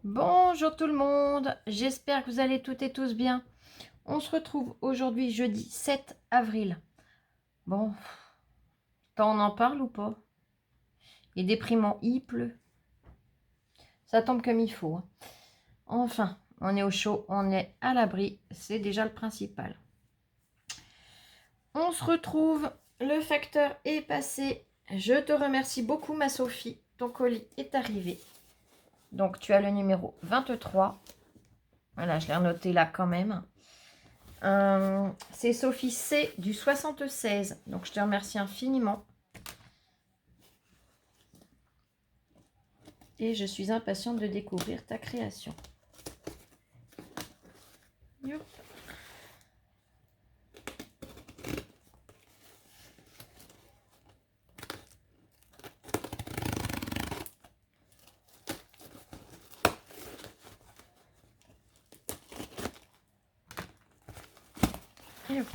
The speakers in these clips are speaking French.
Bonjour tout le monde, j'espère que vous allez toutes et tous bien. On se retrouve aujourd'hui jeudi 7 avril. Bon, quand on en parle ou pas? Il est déprimant, il pleut. Ça tombe comme il faut, hein. Enfin, on est au chaud, on est à l'abri, c'est déjà le principal. On se retrouve, le facteur est passé. Je te remercie beaucoup ma Sophie, ton colis est arrivé. Donc tu as le numéro 23. Voilà, je l'ai renoté là quand même. C'est Sophie C du 76. Donc, je te remercie infiniment. Et je suis impatiente de découvrir ta création. Youp. Et hop.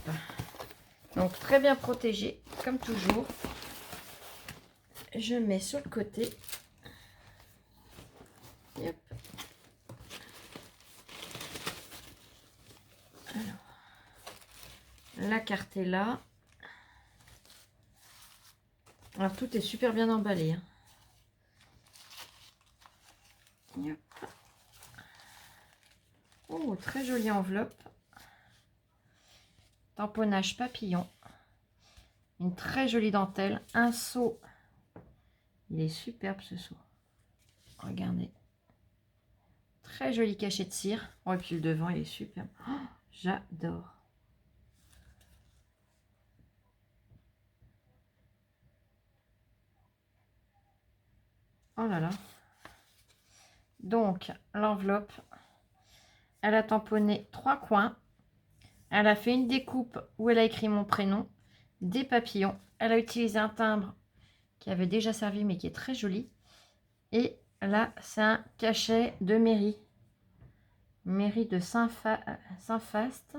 Donc, très bien protégé, comme toujours. Je mets sur le côté. Yep. Alors, la carte est là. Alors, tout est super bien emballé, hein. Yep. Oh, très jolie enveloppe. Tamponnage papillon. Une très jolie dentelle. Un seau. Il est superbe ce seau. Regardez. Très joli cachet de cire. Oh, et puis le devant, il est superbe. Oh, j'adore. Oh là là. Donc, l'enveloppe, elle a tamponné 3 coins. Elle a fait une découpe où elle a écrit mon prénom, des papillons. Elle a utilisé un timbre qui avait déjà servi, mais qui est très joli. Et là, c'est un cachet de mairie. Mairie de Saint-Faast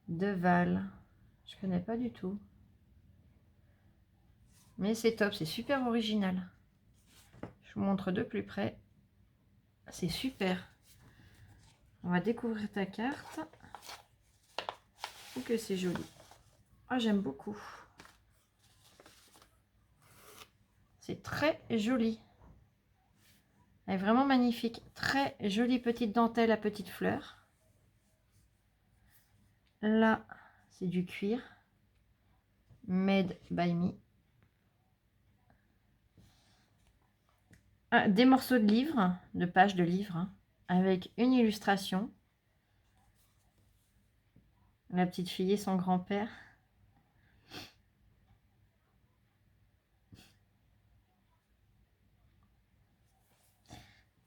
de Val. Je connais pas du tout. Mais c'est top, c'est super original. Je vous montre de plus près. C'est super. On va découvrir ta carte. Que c'est joli. Ah, j'aime beaucoup. C'est très joli. Elle est vraiment magnifique. Très jolie petite dentelle à petites fleurs. Là, c'est du cuir. Made by me. Ah, des morceaux de livres, de pages de livres, hein, avec une illustration. La petite fille et son grand-père.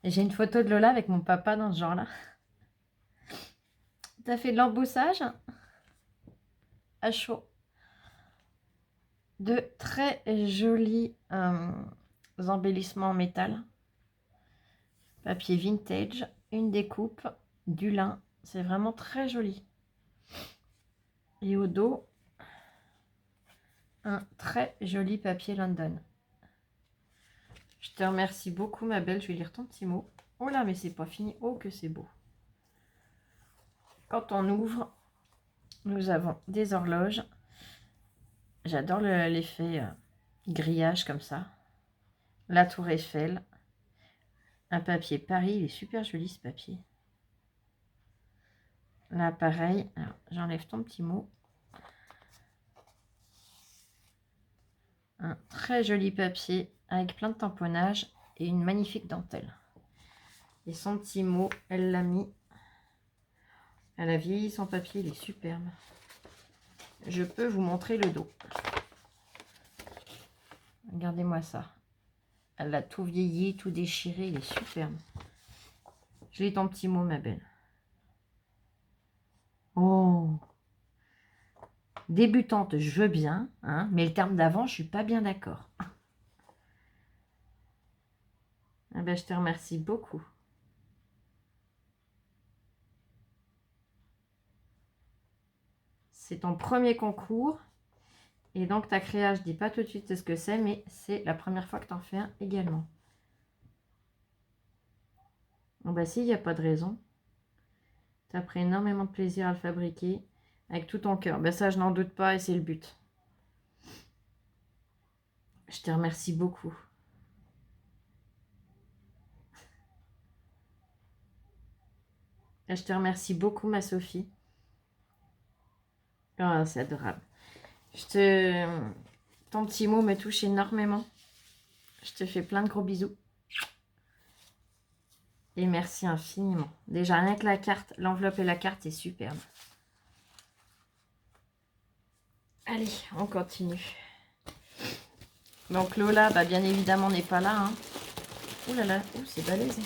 J'ai une photo de Lola avec mon papa dans ce genre-là. Tu as fait de l'emboussage à chaud. De très jolis embellissements en métal. Papier vintage, une découpe, du lin. C'est vraiment très joli. Et au dos, un très joli papier London. Je te remercie beaucoup ma belle. Je vais lire ton petit mot. Oh là, mais c'est pas fini. Oh que c'est beau. Quand on ouvre, nous avons des horloges. J'adore l'effet grillage comme ça. La tour Eiffel. Un papier Paris. Il est super joli ce papier. Là pareil. J'enlève ton petit mot. Un très joli papier avec plein de tamponnages et une magnifique dentelle. Et son petit mot, elle l'a mis. Elle a vieilli son papier, il est superbe. Je peux vous montrer le dos. Regardez-moi ça. Elle a tout vieilli, tout déchiré, il est superbe. Je lis ton petit mot, ma belle. Oh, débutante, je veux bien, hein, mais le terme d'avant, je suis pas bien d'accord. Ah ben, je te remercie beaucoup. C'est ton premier concours. Et donc, ta créa, je dis pas tout de suite ce que c'est, mais c'est la première fois que tu en fais un également. Bon bah si, il n'y a pas de raison. Tu as pris énormément de plaisir à le fabriquer avec tout ton cœur. Ben ça, je n'en doute pas et c'est le but. Je te remercie beaucoup. Je te remercie beaucoup, ma Sophie. Oh, c'est adorable. Ton petit mot me touche énormément. Je te fais plein de gros bisous. Et merci infiniment. Déjà, rien que la carte, l'enveloppe et la carte est superbe. Allez, on continue. Donc Lola, bah, bien évidemment, n'est pas là. Hein. Ouh là là, ouh, c'est balèze.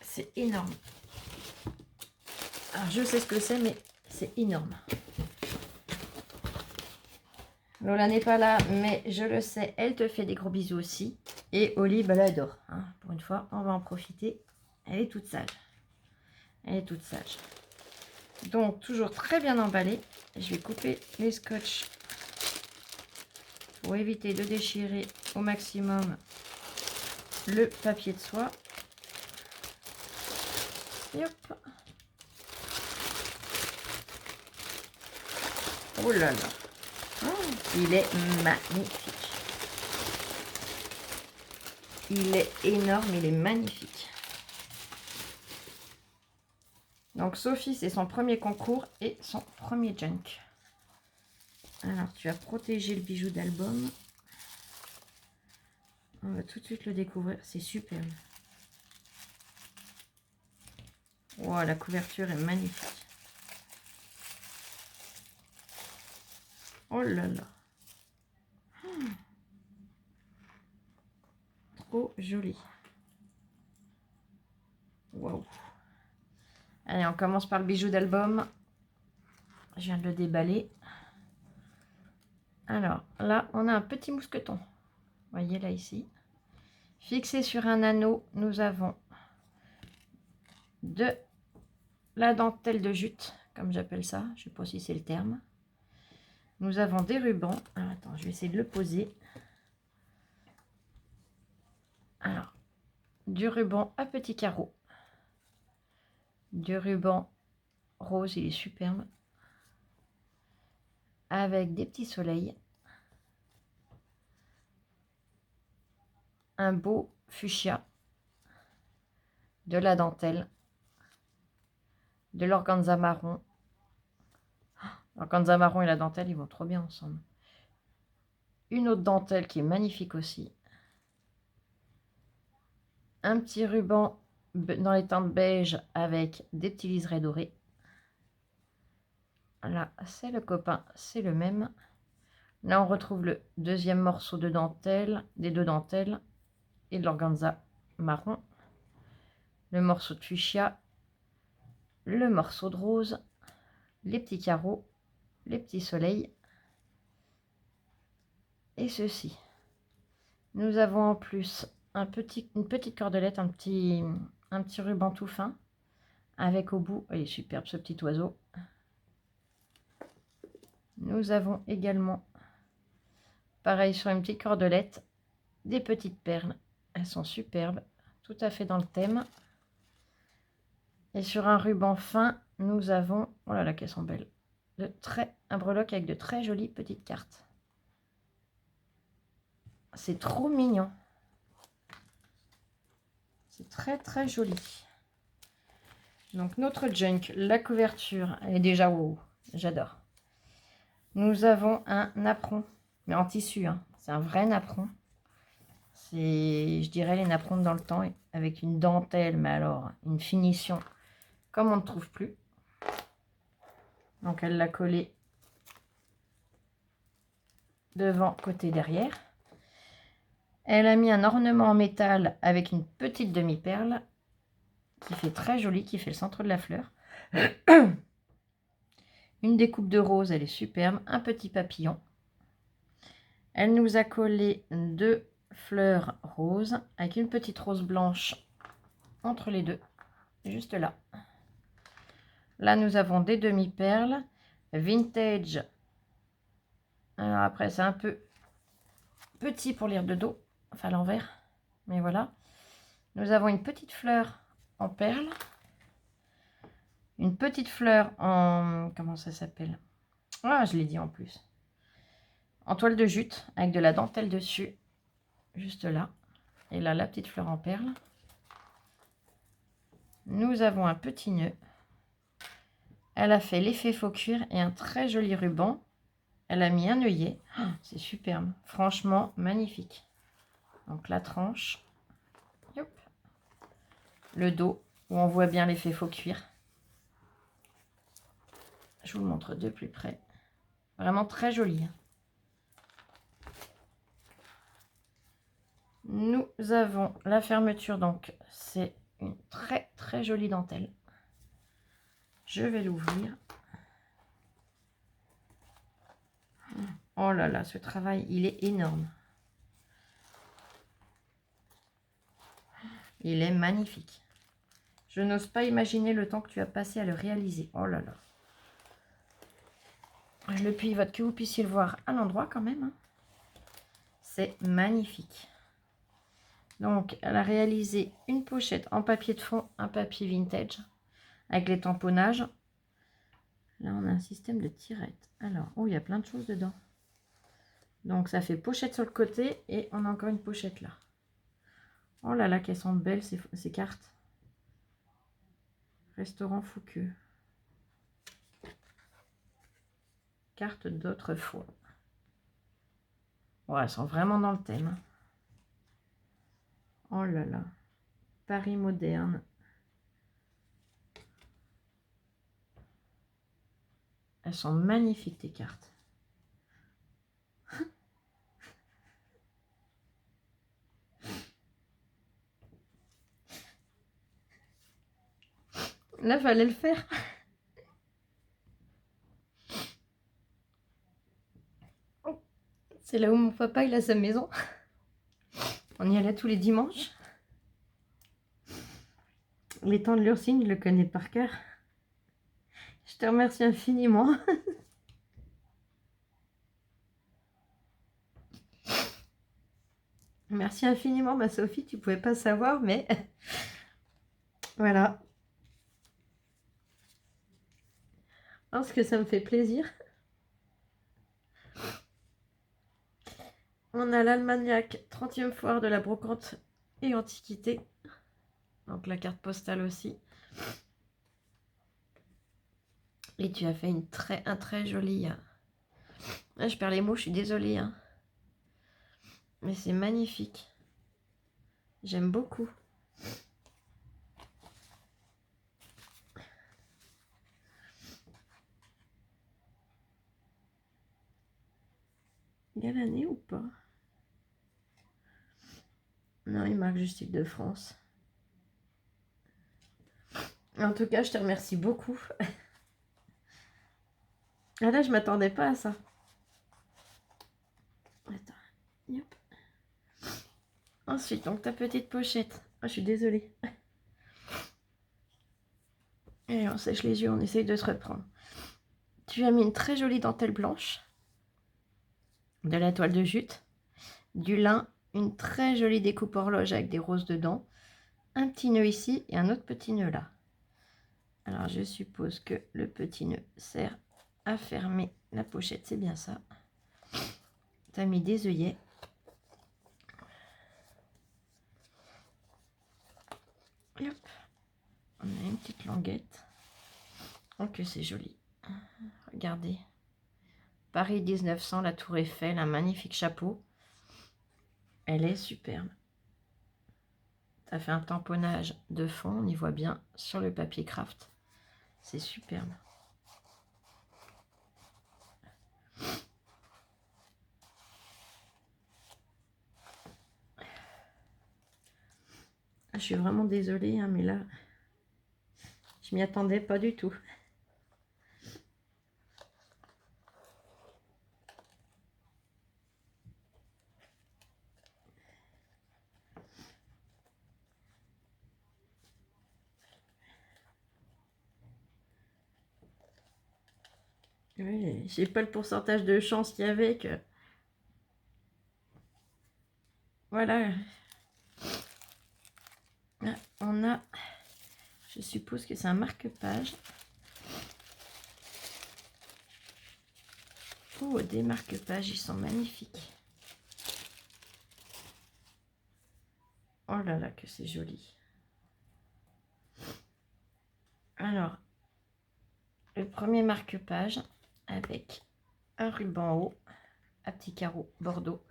C'est énorme. Alors, je sais ce que c'est, mais c'est énorme. Lola n'est pas là, mais je le sais, elle te fait des gros bisous aussi. Et Oli, bah, elle adore. Hein. Pour une fois, on va en profiter. Elle est toute sage. Elle est toute sage. Donc, toujours très bien emballé. Je vais couper les scotch pour éviter de déchirer au maximum le papier de soie. Et hop. Oh là là. Il est magnifique. Il est énorme, il est magnifique. Donc Sophie, c'est son premier concours et son premier junk. Alors, tu as protégé le bijou d'album. On va tout de suite le découvrir. C'est superbe. Wow, la couverture est magnifique. Oh là là. Trop joli. Waouh. Allez, on commence par le bijou d'album. Je viens de le déballer. Alors, là, on a un petit mousqueton. Vous voyez, là, ici. Fixé sur un anneau, nous avons de la dentelle de jute, comme j'appelle ça. Je ne sais pas si c'est le terme. Nous avons des rubans. Alors, attends, je vais essayer de le poser. Alors, du ruban à petits carreaux. Du ruban rose, il est superbe. Avec des petits soleils. Un beau fuchsia. De la dentelle. De l'organza marron. L'organza marron et la dentelle, ils vont trop bien ensemble. Une autre dentelle qui est magnifique aussi. Un petit ruban dans les teintes beige avec des petits liserés dorés. Là, c'est le copain, c'est le même. Là, on retrouve le deuxième morceau de dentelle, des deux dentelles et de l'organza marron. Le morceau de fuchsia, le morceau de rose, les petits carreaux, les petits soleils. Et ceci. Nous avons en plus une petite cordelette, un petit ruban tout fin. Avec au bout, il est superbe ce petit oiseau. Nous avons également, pareil sur une petite cordelette, des petites perles. Elles sont superbes, tout à fait dans le thème. Et sur un ruban fin, nous avons, oh là là, qu'elles sont belles, un breloque avec de très jolies petites cartes. C'est trop mignon. C'est très très joli. Donc notre junk, la couverture, elle est déjà wow, j'adore. Nous avons un napperon, mais en tissu, hein. C'est un vrai napperon. C'est, je dirais, les napperons dans le temps, avec une dentelle, mais alors une finition comme on ne trouve plus. Donc elle l'a collé devant, côté, derrière. Elle a mis un ornement en métal avec une petite demi-perle qui fait très joli, qui fait le centre de la fleur. Une découpe de rose, elle est superbe. Un petit papillon. Elle nous a collé deux fleurs roses avec une petite rose blanche entre les deux, juste là. Là, nous avons des demi-perles vintage. Alors après, c'est un peu petit pour lire de dos, enfin à l'envers, mais voilà. Nous avons une petite fleur en perles. Une petite fleur en... Comment ça s'appelle? Ah, je l'ai dit en plus. En toile de jute, avec de la dentelle dessus. Juste là. Et là, la petite fleur en perles. Nous avons un petit nœud. Elle a fait l'effet faux cuir et un très joli ruban. Elle a mis un œillet. Oh, c'est superbe. Franchement, magnifique. Donc la tranche. Hop. Le dos, où on voit bien l'effet faux cuir. Je vous le montre de plus près. Vraiment très joli. Nous avons la fermeture, donc c'est une très très jolie dentelle. Je vais l'ouvrir. Oh là là, ce travail, il est énorme. Il est magnifique. Je n'ose pas imaginer le temps que tu as passé à le réaliser. Oh là là. Je le pivote que vous puissiez le voir à l'endroit quand même. C'est magnifique. Donc, elle a réalisé une pochette en papier de fond, un papier vintage, avec les tamponnages. Là, on a un système de tirette. Alors, oh, il y a plein de choses dedans. Donc, ça fait pochette sur le côté et on a encore une pochette là. Oh là là, qu'elles sont belles ces cartes. Restaurant Fouqueux. Cartes d'autrefois. Ouais, elles sont vraiment dans le thème. Oh là là. Paris moderne. Elles sont magnifiques, tes cartes. Là, fallait le faire. C'est là où mon papa, il a sa maison. On y allait tous les dimanches. L'étang de l'Ursine, je le connais par cœur. Je te remercie infiniment. Merci infiniment, ma Sophie. Tu pouvais pas savoir, mais voilà. Parce que ça me fait plaisir. On a l'Almagnac, 30e foire de la brocante et antiquité. Donc la carte postale aussi. Et tu as fait un très joli... Ah, je perds les mots, je suis désolée. Hein. Mais c'est magnifique. J'aime beaucoup. Il y a l'année ou pas? Non, il marque juste Île-de-France. En tout cas, je te remercie beaucoup. Ah là, je m'attendais pas à ça. Attends. Yep. Ensuite, donc ta petite pochette. Ah, je suis désolée. Et on sèche les yeux, on essaye de se reprendre. Tu as mis une très jolie dentelle blanche. De la toile de jute. Du lin. Une très jolie découpe horloge avec des roses dedans. Un petit nœud ici et un autre petit nœud là. Alors, je suppose que le petit nœud sert à fermer la pochette. C'est bien ça. Tu as mis des œillets. Hop. On a une petite languette. Oh que c'est joli. Regardez. Paris 1900, la tour Eiffel, un magnifique chapeau. Elle est superbe. Ça fait un tamponnage de fond, on y voit bien sur le papier craft. C'est superbe. Je suis vraiment désolée, hein, mais là, je m'y attendais pas du tout. Oui, j'ai pas le pourcentage de chance qu'il y avait que... Voilà. on a, je suppose que c'est un marque-page. Oh, des marque-pages, ils sont magnifiques. Oh là là, que c'est joli. Alors, le premier marque-page avec un ruban haut, à petits carreaux bordeaux,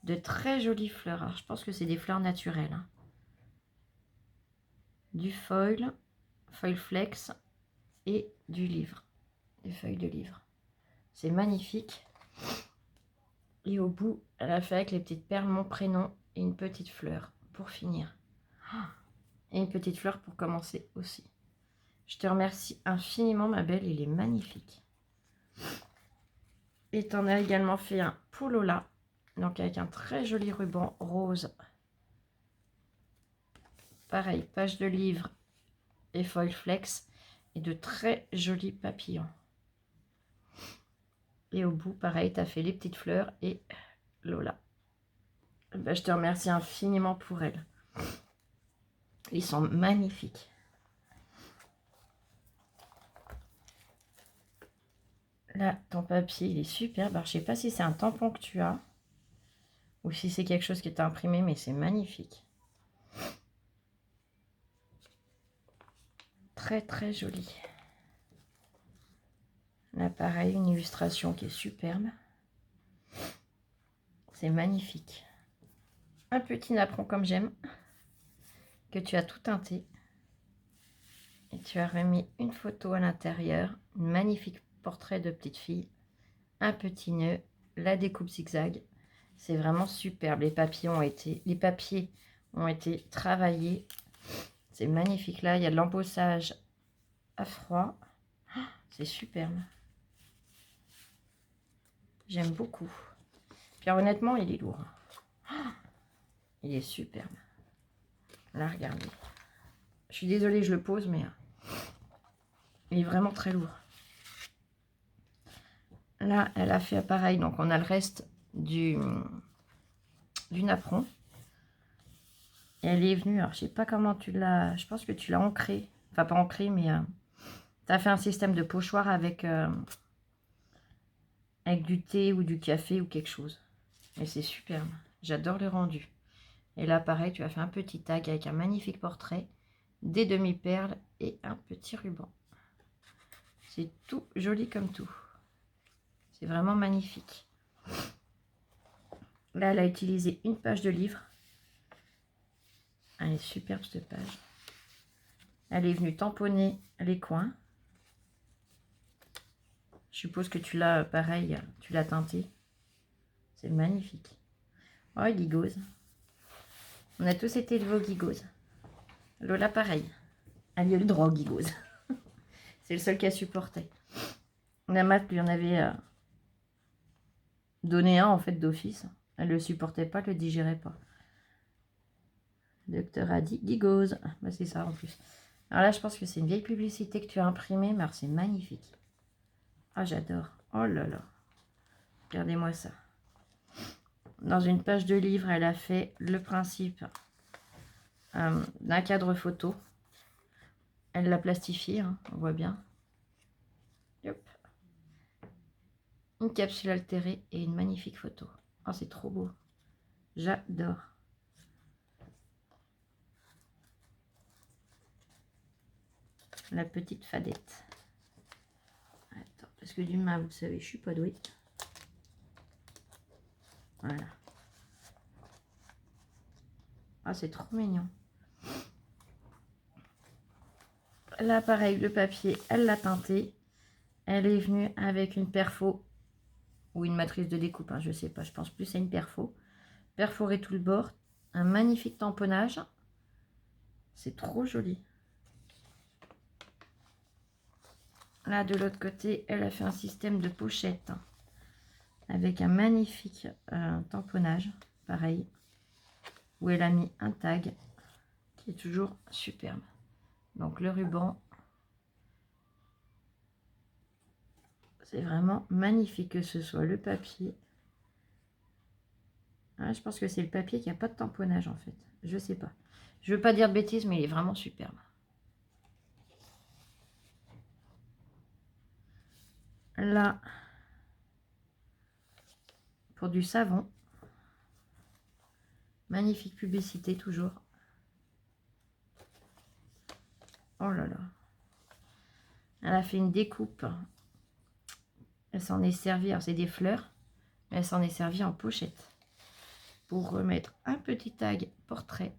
de très jolies fleurs. Alors, je pense que c'est des fleurs naturelles. Hein. Du foil flex et du livre, des feuilles de livre. C'est magnifique. Et au bout, elle a fait avec les petites perles mon prénom et une petite fleur pour finir. Et une petite fleur pour commencer aussi. Je te remercie infiniment, ma belle, il est magnifique. Et tu en as également fait un pour Lola, donc avec un très joli ruban rose. Pareil, page de livre et foil flex et de très jolis papillons. Et au bout, pareil, tu as fait les petites fleurs et Lola. Ben, je te remercie infiniment pour elle. Ils sont magnifiques. Là, ton papier, il est superbe. Alors, je sais pas si c'est un tampon que tu as ou si c'est quelque chose que tu as imprimé, mais c'est magnifique. Très, très joli. Là, pareil, une illustration qui est superbe. C'est magnifique. Un petit napperon comme j'aime, que tu as tout teinté. Et tu as remis une photo à l'intérieur, un magnifique portrait de petite fille, un petit nœud, la découpe zigzag. C'est vraiment superbe. Les papiers ont été travaillés. C'est magnifique. Là, il y a de l'embossage à froid. C'est superbe. J'aime beaucoup. Puis honnêtement, il est lourd. Il est superbe. Là, regardez. Je suis désolée, je le pose, mais il est vraiment très lourd. Là, elle a fait pareil. Donc, on a le reste du napperon. Et elle est venue. Alors, je sais pas comment tu l'as. Je pense que tu l'as ancré. Enfin, pas ancré, mais tu as fait un système de pochoir avec du thé ou du café ou quelque chose. Et c'est superbe. J'adore le rendu. Et là, pareil, tu as fait un petit tag avec un magnifique portrait, des demi-perles et un petit ruban. C'est tout joli comme tout. C'est vraiment magnifique. Là, elle a utilisé une page de livre. Elle est superbe, cette page. Elle est venue tamponner les coins. Je suppose que tu l'as, pareil, tu l'as teinté. C'est magnifique. Oh, Gigose. On a tous été de vos Gigose. Lola, pareil. Elle y a eu le droit au Gigose. C'est le seul qui a supporté. Namat lui en avait donné un, en fait, d'office. Elle ne le supportait pas, elle ne le digérait pas. Le docteur a dit Gigose. Bah, c'est ça, en plus. Alors là, je pense que c'est une vieille publicité que tu as imprimée, mais c'est magnifique. Ah, j'adore. Oh là là. Regardez-moi ça. Dans une page de livre, elle a fait le principe d'un cadre photo. Elle l'a plastifié, hein, on voit bien. Hop. Une capsule altérée et une magnifique photo. Oh, c'est trop beau. J'adore. La petite fadette. Attends, parce que du main, vous savez, je suis pas douée. Voilà. Ah, c'est trop mignon. Là, pareil, le papier, elle l'a teinté. Elle est venue avec une perfo ou une matrice de découpe, hein, je sais pas. Je pense plus à une perfo. Perforer tout le bord. Un magnifique tamponnage. C'est trop joli. Là, de l'autre côté, elle a fait un système de pochette hein, avec un magnifique tamponnage. Pareil. Où elle a mis un tag qui est toujours superbe. Donc, le ruban. C'est vraiment magnifique que ce soit le papier. Ah, je pense que c'est le papier qui n'a pas de tamponnage en fait. Je sais pas. Je veux pas dire de bêtises, mais il est vraiment superbe. Là, pour du savon. Magnifique publicité, toujours. Oh là là. Elle a fait une découpe. Elle s'en est servie. Alors, c'est des fleurs. Mais elle s'en est servie en pochette. Pour remettre un petit tag portrait.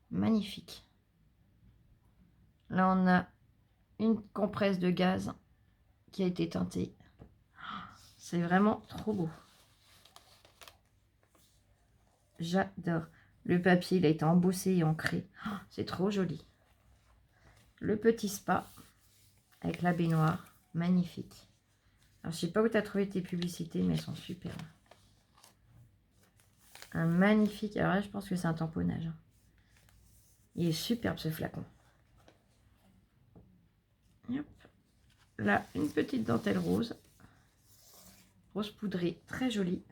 Magnifique. Là, on a une compresse de gaz qui a été teintée. C'est vraiment trop beau. J'adore. Le papier, il a été embossé et ancré. Oh, c'est trop joli. Le petit spa avec la baignoire. Magnifique. Alors, je sais pas où tu as trouvé tes publicités, mais elles sont superbes. Un magnifique... Alors là, je pense que c'est un tamponnage. Il est superbe, ce flacon. Hop. Là, une petite dentelle rose. Rose poudrée, très jolie.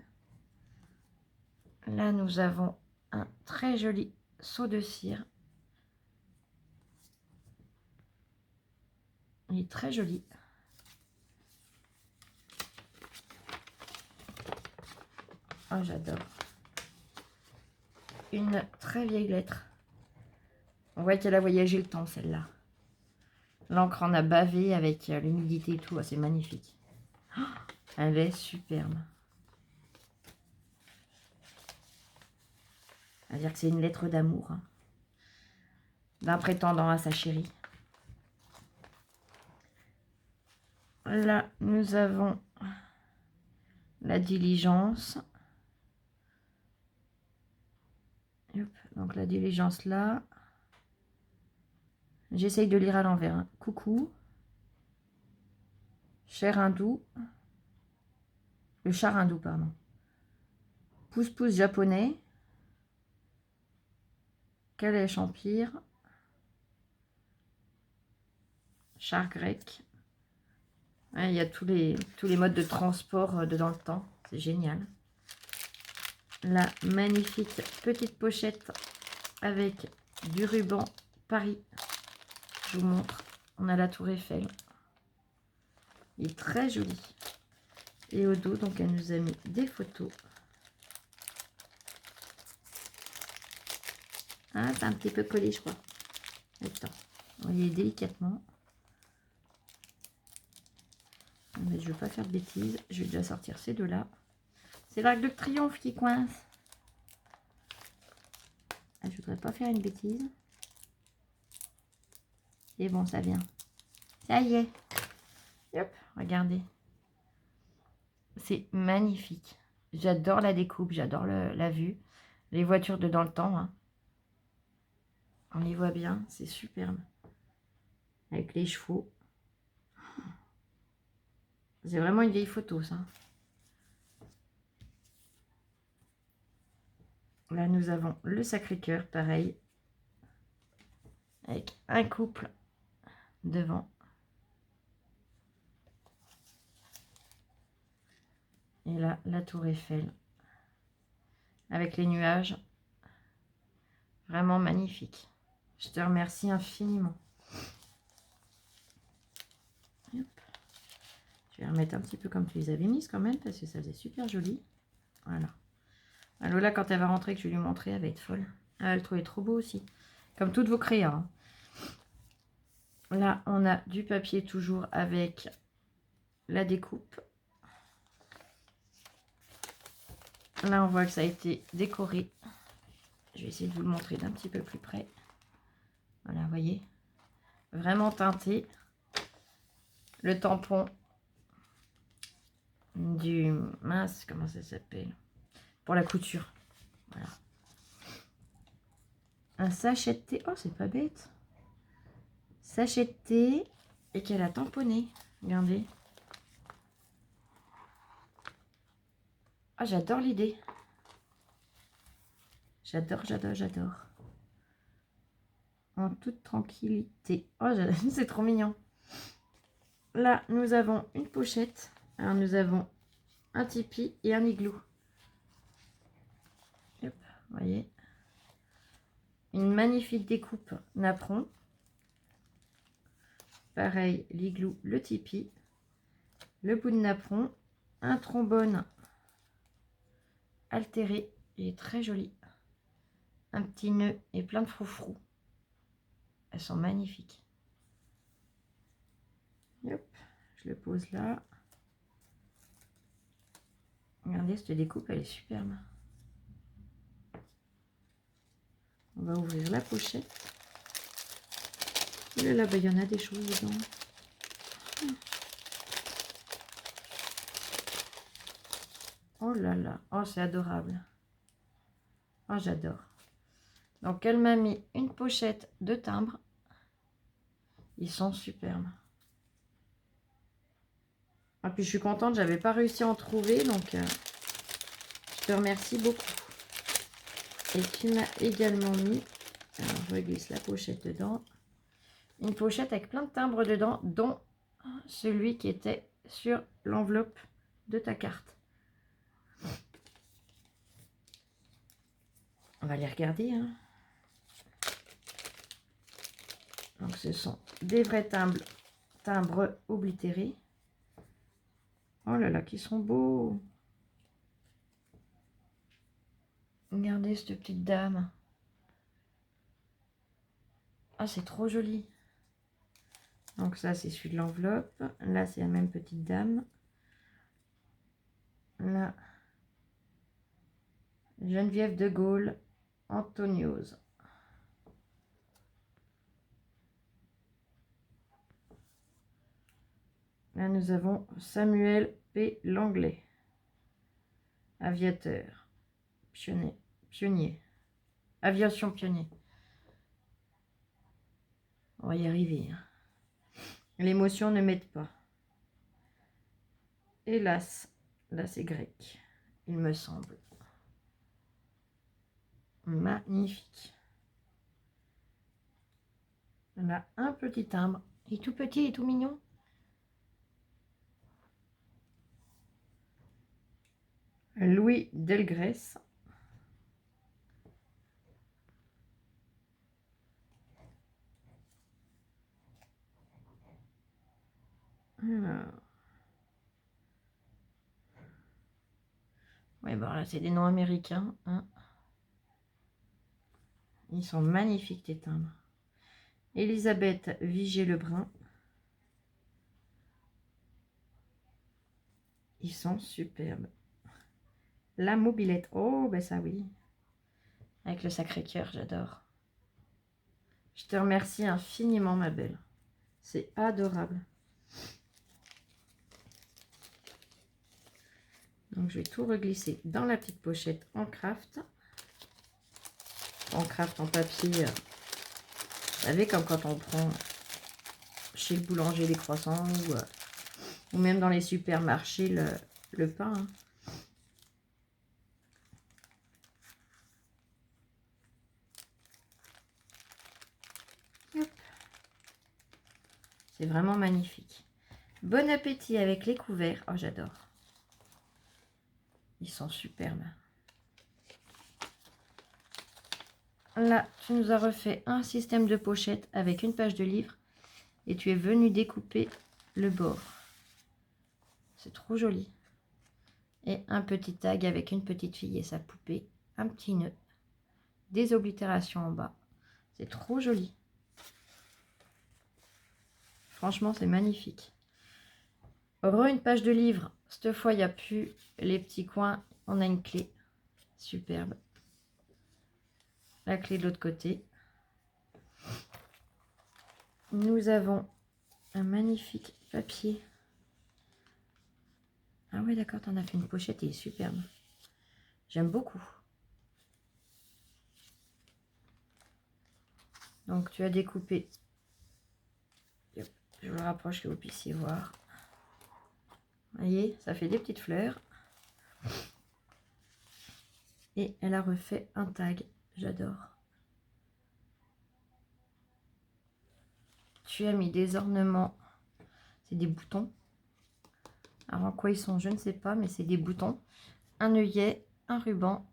Là, nous avons un très joli seau de cire. Il est très joli. Oh, j'adore. Une très vieille lettre. On voit qu'elle a voyagé le temps, celle-là. L'encre en a bavé avec l'humidité et tout. Oh, c'est magnifique. Oh, elle est superbe. On va dire que c'est une lettre d'amour. Hein, d'un prétendant à sa chérie. Là, nous avons la diligence. Hop, donc la diligence là. J'essaye de lire à l'envers. Hein. Coucou. Cher hindou. Le char hindou, pardon. Pouce-pouce japonais. Calèche empire. Char grec. Ouais, il y a tous les modes de transport dans le temps. C'est génial. La magnifique petite pochette avec du ruban Paris. Je vous montre. On a la tour Eiffel. Il est très joli. Et au dos, donc elle nous a mis des photos. Ah, c'est un petit peu collé, je crois. Attends. Vous voyez délicatement. Mais je ne veux pas faire de bêtises. Je vais déjà sortir ces deux-là. C'est l'Arc de Triomphe qui coince. Ah, je ne voudrais pas faire une bêtise. Et bon, ça vient. Ça y est. Hop, regardez. C'est magnifique. J'adore la découpe, j'adore la vue. Les voitures de dans le temps. Hein. On les voit bien, c'est superbe. Avec les chevaux. C'est vraiment une vieille photo, ça. Là, nous avons le Sacré-Cœur, pareil. Avec un couple devant. Et là, la tour Eiffel. Avec les nuages. Vraiment magnifique. Je te remercie infiniment. Hop. Je vais remettre un petit peu comme tu les avais mises quand même, parce que ça faisait super joli. Voilà. Lola, quand elle va rentrer, que je vais lui montrer, elle va être folle. Elle le trouvait trop beau aussi. Comme toutes vos crayons. Hein. Là, on a du papier toujours avec la découpe. Là, on voit que ça a été décoré. Je vais essayer de vous le montrer d'un petit peu plus près. Voilà, vous voyez. Vraiment teinté. Le tampon du... Mince, comment ça s'appelle? Pour la couture. Voilà. Un sachet de thé. Oh, c'est pas bête. Sachet de thé et qu'elle a tamponné. Regardez. Ah, j'adore l'idée. J'adore, j'adore, j'adore. En toute tranquillité. Oh, c'est trop mignon. Là, nous avons une pochette. Alors, nous avons un tipi et un igloo. Hop, vous voyez. Une magnifique découpe napperon. Pareil, l'igloo, le tipi, le bout de napperon, un trombone altéré, il est très joli. Un petit nœud et plein de froufrous. Elles sont magnifiques. Hop, je le pose là. Regardez, cette découpe, elle est superbe. On va ouvrir la pochette. Et là, il y en a des choses dedans. Oh là là, oh c'est adorable. Oh j'adore. Donc elle m'a mis une pochette de timbres. Ils sont superbes. Ah puis je suis contente, j'avais pas réussi à en trouver, donc je te remercie beaucoup. Et tu m'as également mis, alors je glisse la pochette dedans, une pochette avec plein de timbres dedans, dont celui qui était sur l'enveloppe de ta carte. On va les regarder. Hein. Donc ce sont des vrais timbres oblitérés. Oh là là, qui sont beaux. Regardez cette petite dame. Ah, c'est trop joli. Donc ça, c'est celui de l'enveloppe. Là, c'est la même petite dame. Là, Geneviève de Gaulle, Antoniose. Là, nous avons Samuel P. Langlais, aviateur, pionnier, aviation pionnier. On va y arriver. Hein. L'émotion ne m'aide pas. Hélas, là c'est grec, il me semble. Magnifique. On a un petit timbre. Il est tout petit et tout mignon. Louis Delgrès. Alors. Oui, bon là c'est des noms américains. Hein. Ils sont magnifiques tes timbres. Elisabeth Vigée-Lebrun. Ils sont superbes. La mobilette. Oh, ben ça oui. Avec le Sacré-Cœur, j'adore. Je te remercie infiniment, ma belle. C'est adorable. Donc, je vais tout reglisser dans la petite pochette en craft. En craft, en papier. Vous savez, comme quand on prend chez le boulanger des croissants ou même dans les supermarchés le pain. Hein. C'est vraiment magnifique. Bon appétit avec les couverts. Oh, j'adore. Ils sont superbes. Là, tu nous as refait un système de pochette avec une page de livre et tu es venu découper le bord. C'est trop joli. Et un petit tag avec une petite fille et sa poupée, un petit nœud, des oblitérations en bas. C'est trop joli. Franchement, c'est magnifique. Une page de livre. Cette fois, il n'y a plus les petits coins. On a une clé. Superbe. La clé de l'autre côté. Nous avons un magnifique papier. Ah ouais, d'accord, tu en as fait une pochette et il est superbe. J'aime beaucoup. Donc, tu as découpé. Je vous le rapproche que vous puissiez voir. Vous voyez, ça fait des petites fleurs. Et elle a refait un tag. J'adore. Tu as mis des ornements. C'est des boutons. Alors, en quoi ils sont, je ne sais pas, mais c'est des boutons. Un œillet, un ruban.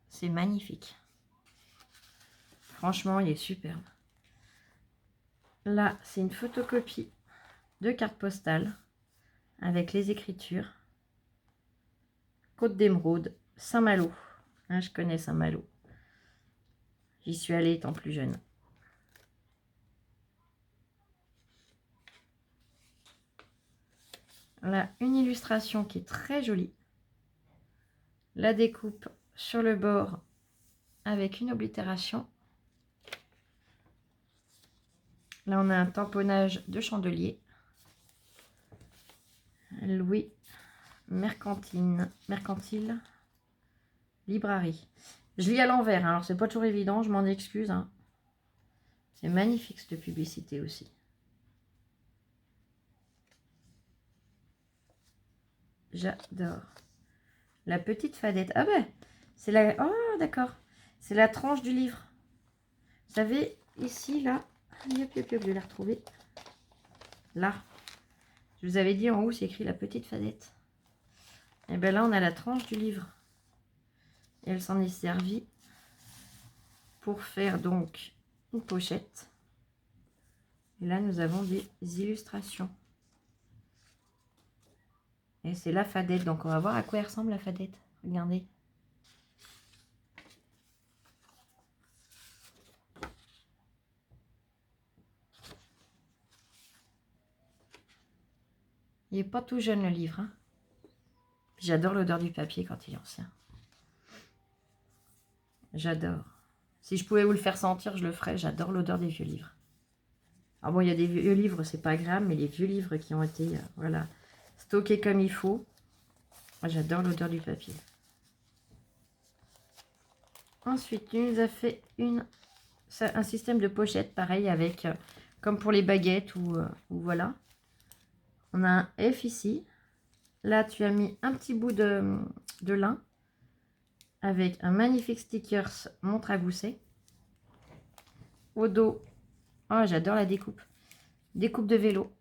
C'est magnifique. Franchement, il est superbe. Là, c'est une photocopie de carte postale avec les écritures. Côte d'Émeraude, Saint-Malo. Hein, je connais Saint-Malo. J'y suis allée étant plus jeune. Là, une illustration qui est très jolie. La découpe sur le bord avec une oblitération. Là, on a un tamponnage de chandelier. Louis Mercantile Librairie. Je lis à l'envers, hein, alors c'est pas toujours évident, je m'en excuse. Hein. C'est magnifique cette publicité aussi. J'adore. La petite fadette. Ah ben, c'est la... Oh, d'accord. C'est la tranche du livre. Vous savez, ici, là... Yop, yop, yop, je vais la retrouver. Là. Je vous avais dit en haut, c'est écrit la petite fadette. Et bien là, on a la tranche du livre. Et elle s'en est servie pour faire donc une pochette. Et là, nous avons des illustrations. Et c'est la fadette. Donc, on va voir à quoi elle ressemble la fadette. Regardez. Il n'est pas tout jeune le livre. Hein. J'adore l'odeur du papier quand il est ancien. J'adore. Si je pouvais vous le faire sentir, je le ferais. J'adore l'odeur des vieux livres. Alors bon, il y a des vieux livres, c'est pas agréable, mais les vieux livres qui ont été voilà, stockés comme il faut. Moi, j'adore l'odeur du papier. Ensuite, il nous a fait un système de pochette, pareil, avec, comme pour les baguettes, ou voilà. On a un F ici. Là, tu as mis un petit bout de lin avec un magnifique stickers montre à gousset. Au dos, oh, j'adore la découpe. Découpe de vélo.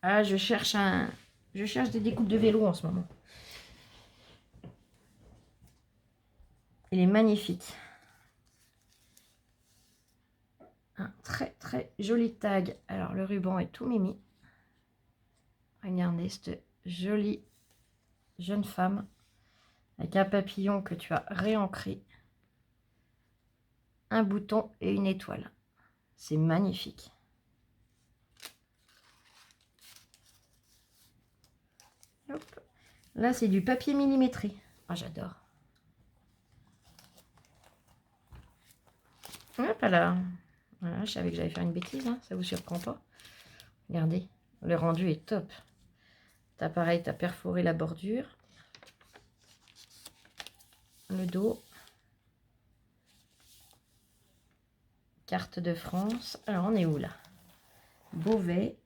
Ah, je cherche des découpes de vélo en ce moment. Il est magnifique. Un très très joli tag. Alors, le ruban est tout mimi. Regardez cette jolie jeune femme avec un papillon que tu as réancré. Un bouton et une étoile. C'est magnifique. Hop. Là, c'est du papier millimétré. Ah, j'adore. Hop là. Voilà, je savais que j'allais faire une bêtise, hein, ça vous surprend pas. Regardez, le rendu est top. T'as pareil, t'as perforé la bordure. Le dos. Carte de France. Alors, on est où là? Beauvais.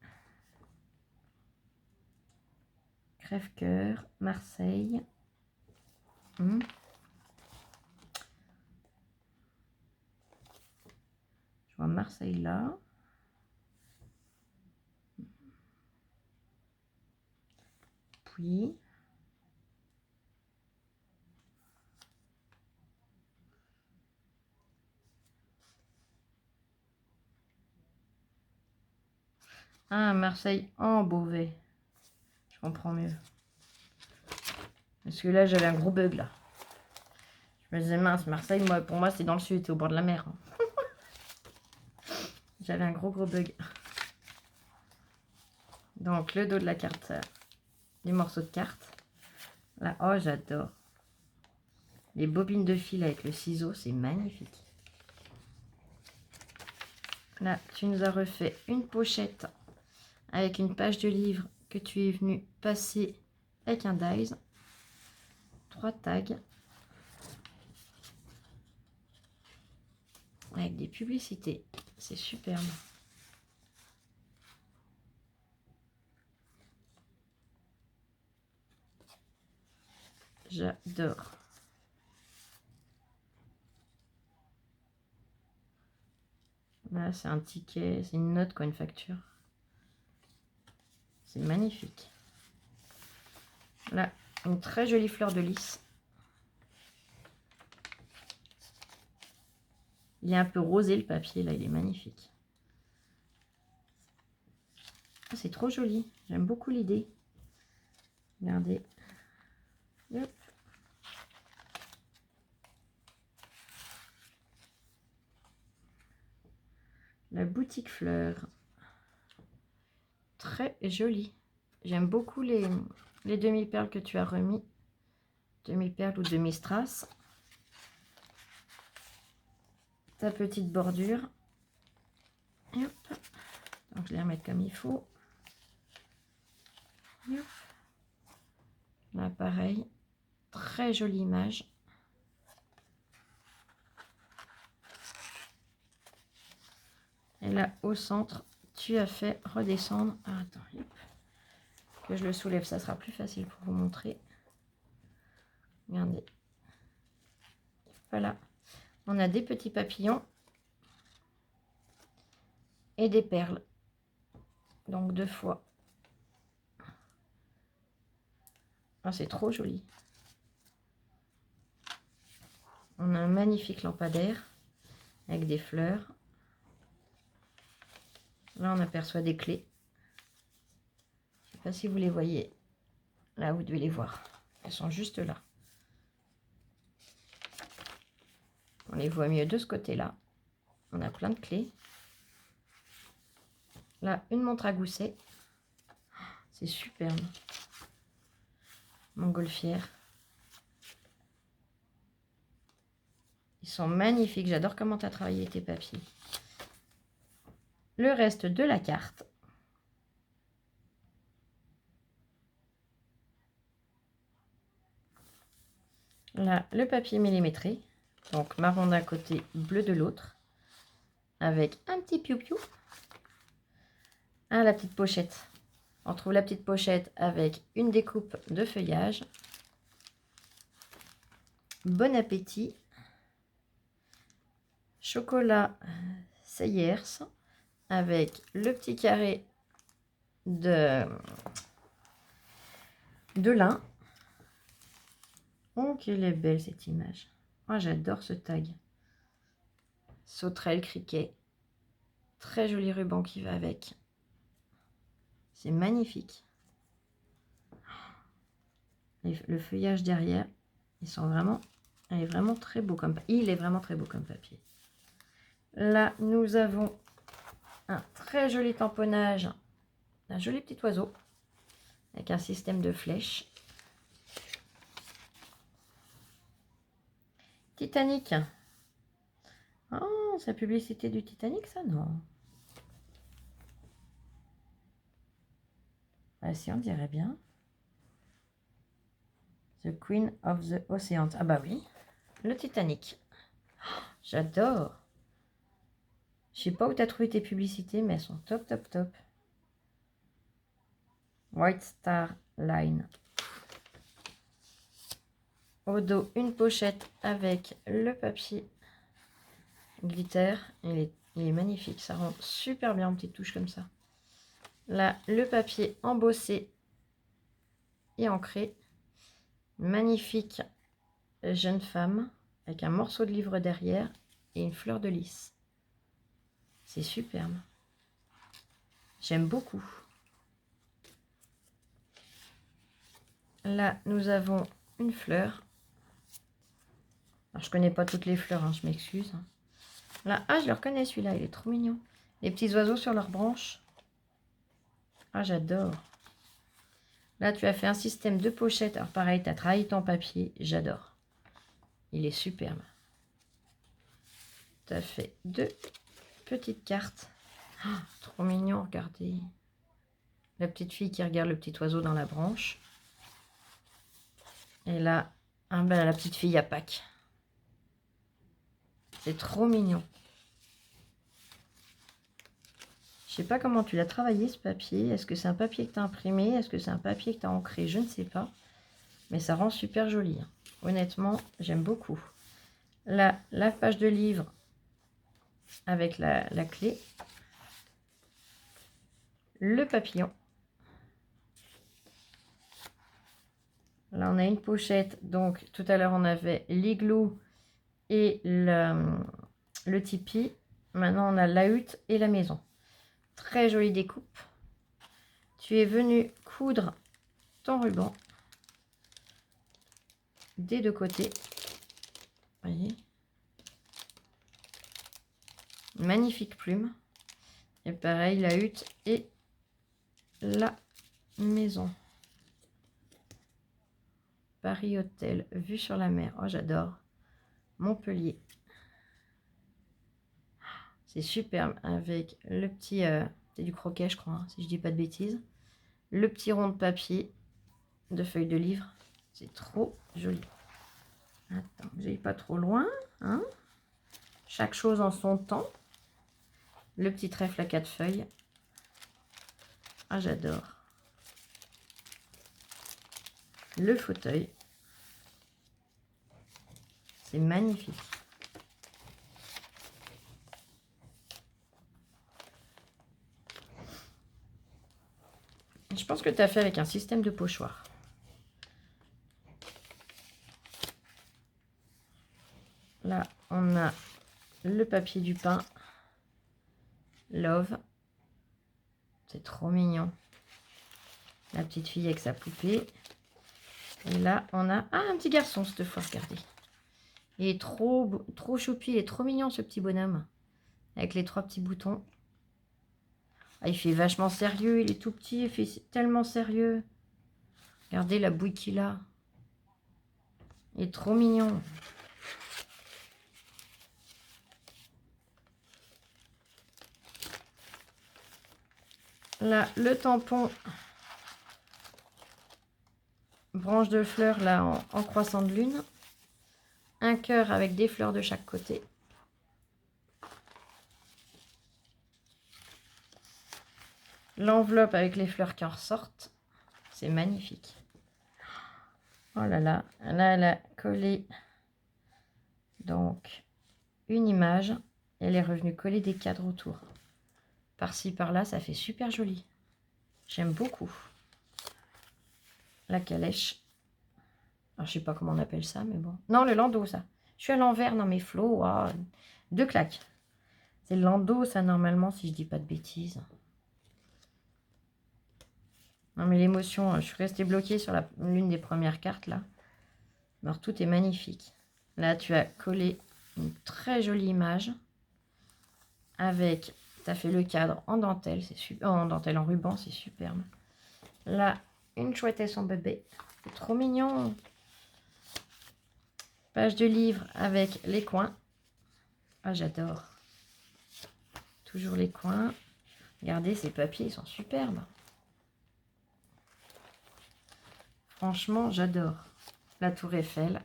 Crève-cœur. Marseille. Je vois Marseille là. Puis... Ah, Marseille en Beauvais. Je comprends mieux. Parce que là, j'avais un gros bug là. Je me disais, mince, Marseille, moi, pour moi, c'est dans le sud, c'est au bord de la mer. Hein. J'avais un gros bug. Donc, le dos de la carte, les morceaux de carte. Là, oh, j'adore. Les bobines de fil avec le ciseau, c'est magnifique. Là, tu nous as refait une pochette avec une page de livre que tu es venu passer avec un dies. 3 tags. Avec des publicités. C'est superbe. J'adore. Là, c'est un ticket, c'est une note, quoi, une facture. C'est magnifique. Là, une très jolie fleur de lys. Il est un peu rosé le papier, là, il est magnifique. Oh, c'est trop joli, j'aime beaucoup l'idée. Regardez. Hop. La boutique fleurs. Très joli. J'aime beaucoup les demi-perles que tu as remis. Demi-perles ou demi-strass. Ta petite bordure. Et hop. Donc je vais les remettre comme il faut. Et hop. Là pareil. Très jolie image. Et là au centre, tu as fait redescendre. Ah, attends, hop. Que je le soulève, ça sera plus facile pour vous montrer. Regardez. Voilà. On a des petits papillons et des perles. Donc 2 fois. Ah, c'est trop joli. On a un magnifique lampadaire avec des fleurs. Là, on aperçoit des clés. Je ne sais pas si vous les voyez. Là, vous devez les voir. Elles sont juste là. On les voit mieux de ce côté-là. On a plein de clés. Là, une montre à gousset. C'est superbe. Montgolfière. Ils sont magnifiques. J'adore comment tu as travaillé tes papiers. Le reste de la carte. Là, le papier millimétré. Donc, marron d'un côté, bleu de l'autre. Avec un petit piou-piou. Ah, la petite pochette. On trouve la petite pochette avec une découpe de feuillage. Bon appétit. Chocolat Seyers avec le petit carré de lin. Oh, qu'elle est belle cette image. Oh, j'adore ce tag. Sauterelle, criquet. Très joli ruban qui va avec. C'est magnifique. Et le feuillage derrière, il est vraiment très beau comme papier. Il est vraiment très beau comme papier. Là, nous avons un très joli tamponnage, un joli petit oiseau avec un système de flèches. Titanic. Oh, c'est la publicité du Titanic, ça, non? Ah si, on dirait bien. The Queen of the Ocean. Ah bah oui, le Titanic. Oh, j'adore. Je sais pas où tu as trouvé tes publicités, mais elles sont top, top, top. White Star Line. Au dos, une pochette avec le papier glitter. Il est magnifique. Ça rend super bien en petites touches comme ça. Là, le papier embossé et ancré. Magnifique jeune femme avec un morceau de livre derrière et une fleur de lys. C'est superbe. J'aime beaucoup. Là, nous avons une fleur. Alors, je connais pas toutes les fleurs, hein, je m'excuse. Là, ah, je le reconnais celui-là, il est trop mignon. Les petits oiseaux sur leurs branches. Ah, j'adore. Là, tu as fait un système de pochettes. Alors, pareil, tu as travaillé ton papier. J'adore. Il est superbe. Tu as fait 2 petites cartes. Oh, trop mignon, regardez. La petite fille qui regarde le petit oiseau dans la branche. Et là, la petite fille à Pâques. C'est trop mignon. Je sais pas comment tu l'as travaillé ce papier. Est-ce que c'est un papier que tu as imprimé? Est-ce que c'est un papier que tu as ancré? Je ne sais pas. Mais ça rend super joli. Honnêtement, j'aime beaucoup. Là, la page de livre avec la clé. Le papillon. Là, on a une pochette. Donc, tout à l'heure, on avait l'igloo et le le tipi. Maintenant, on a la hutte et la maison. Très jolie découpe. Tu es venu coudre ton ruban des deux côtés. Voyez. Magnifique plume. Et pareil, la hutte et la maison. Paris Hôtel, vue sur la mer. Oh, j'adore. Montpellier. C'est superbe avec le petit... c'est du croquet, je crois, hein, si je dis pas de bêtises. Le petit rond de papier de feuilles de livre. C'est trop joli. Attends, j'aille pas trop loin. Hein. Chaque chose en son temps. Le petit trèfle à 4 feuilles. Ah, j'adore. Le fauteuil. C'est magnifique. Je pense que tu as fait avec un système de pochoir. Là, on a le papier du pain. Love. C'est trop mignon. La petite fille avec sa poupée. Et là, on a un petit garçon cette fois, regardez. Il est trop choupi, il est trop mignon ce petit bonhomme. Avec les 3 petits boutons. Ah, il fait vachement sérieux, il est tout petit, il fait tellement sérieux. Regardez la bouille qu'il a. Il est trop mignon. Là, le tampon. Branche de fleurs là en croissant de lune. Un cœur avec des fleurs de chaque côté. L'enveloppe avec les fleurs qui en ressortent. C'est magnifique. Oh là là. Là, elle a collé donc une image. Elle est revenue coller des cadres autour. Par-ci, par-là, ça fait super joli. J'aime beaucoup. La calèche. Alors, je sais pas comment on appelle ça, mais bon. Non, le landau, ça. Je suis à l'envers dans mes flots. Oh, 2 claques. C'est le landau, ça, normalement, si je dis pas de bêtises. Non, mais l'émotion, je suis restée bloquée sur l'une des premières cartes, là. Alors, tout est magnifique. Là, tu as collé une très jolie image. Avec, tu as fait le cadre en dentelle. C'est super. En dentelle, en ruban, c'est superbe. Là, une chouette et son bébé. C'est trop mignon. Page de livre avec les coins. Ah, j'adore. Toujours les coins. Regardez, ces papiers, ils sont superbes. Franchement, j'adore. La tour Eiffel.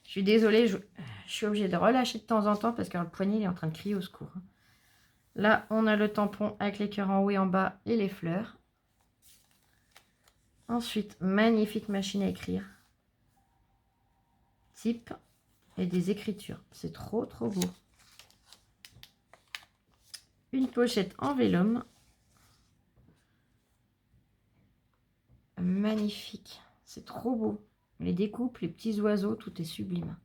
Je suis désolée, je suis obligée de relâcher de temps en temps parce que le poignet il est en train de crier au secours. Là, on a le tampon avec les cœurs en haut et en bas et les fleurs. Ensuite, magnifique machine à écrire. Type et des écritures. C'est trop, trop beau. Une pochette en vélum. Magnifique. C'est trop beau. Les découpes, les petits oiseaux, tout est sublime.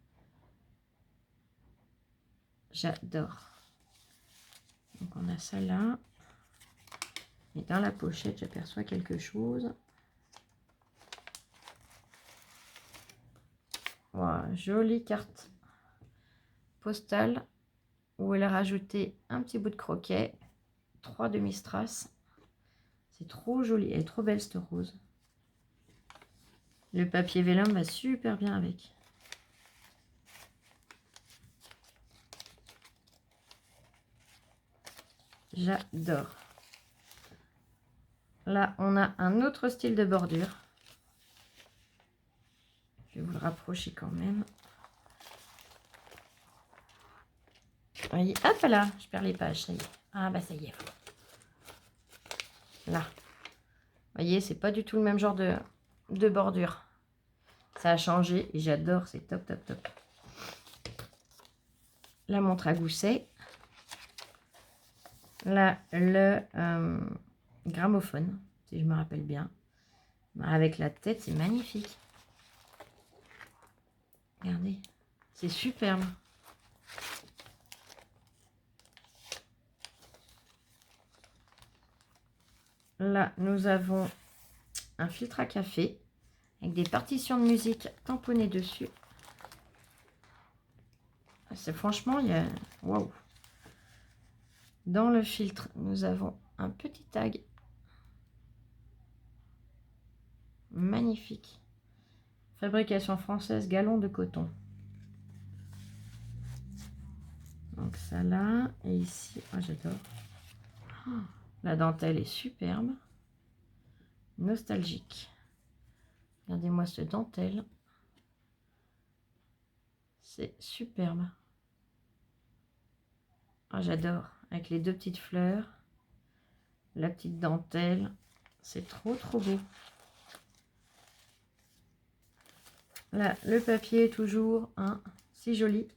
J'adore. Donc on a ça là. Et dans la pochette, j'aperçois quelque chose. Voilà, jolie carte postale où elle a rajouté un petit bout de croquet, 3 demi-strass. C'est trop joli. Elle est trop belle cette rose. Le papier vélum va super bien avec. J'adore. Là, on a un autre style de bordure. Je vais vous le rapprocher quand même. Voyez, hop là, je perds les pages, ça y est. Ah bah ça y est. Là. Vous voyez, c'est pas du tout le même genre de bordure. Ça a changé et j'adore, c'est top, top, top. La montre à gousset. Là, le gramophone, si je me rappelle bien. Avec la tête, c'est magnifique. Regardez, c'est superbe. Là, nous avons un filtre à café avec des partitions de musique tamponnées dessus. C'est franchement, il y a... Waouh! Dans le filtre, nous avons un petit tag. Magnifique. Fabrication française, galon de coton. Donc ça là, et ici, oh, j'adore. Oh, la dentelle est superbe. Nostalgique. Regardez-moi ce dentelle. C'est superbe. Oh, j'adore. Avec les deux petites fleurs. La petite dentelle. C'est trop trop beau. Là, le papier est toujours hein, si joli.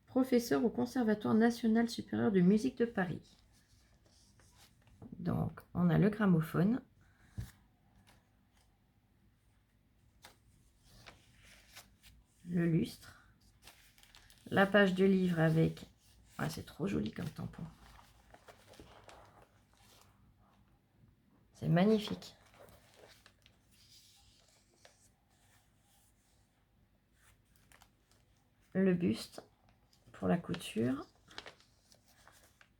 Professeur au Conservatoire national supérieur de musique de Paris. Donc, on a le gramophone. Le lustre. La page de livre avec... Ah, c'est trop joli comme tampon. C'est magnifique. Le buste pour la couture.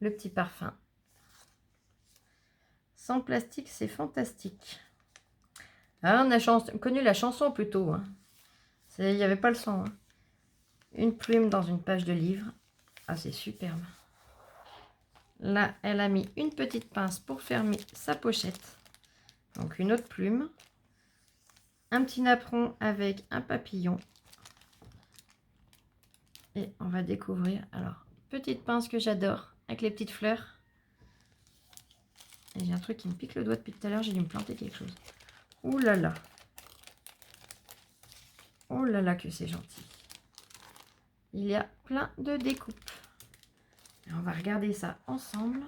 Le petit parfum. Sans plastique, c'est fantastique. Ah, on a connu la chanson plutôt. Hein. Il n'y avait pas le son. Hein. Une plume dans une page de livre. Ah, c'est superbe. Là, elle a mis une petite pince pour fermer sa pochette. Donc, une autre plume. Un petit napperon avec un papillon. Et on va découvrir. Alors, petite pince que j'adore avec les petites fleurs. Et j'ai un truc qui me pique le doigt depuis tout à l'heure. J'ai dû me planter quelque chose. Ouh là là. Oh là là que c'est gentil. Il y a plein de découpes. Et on va regarder ça ensemble.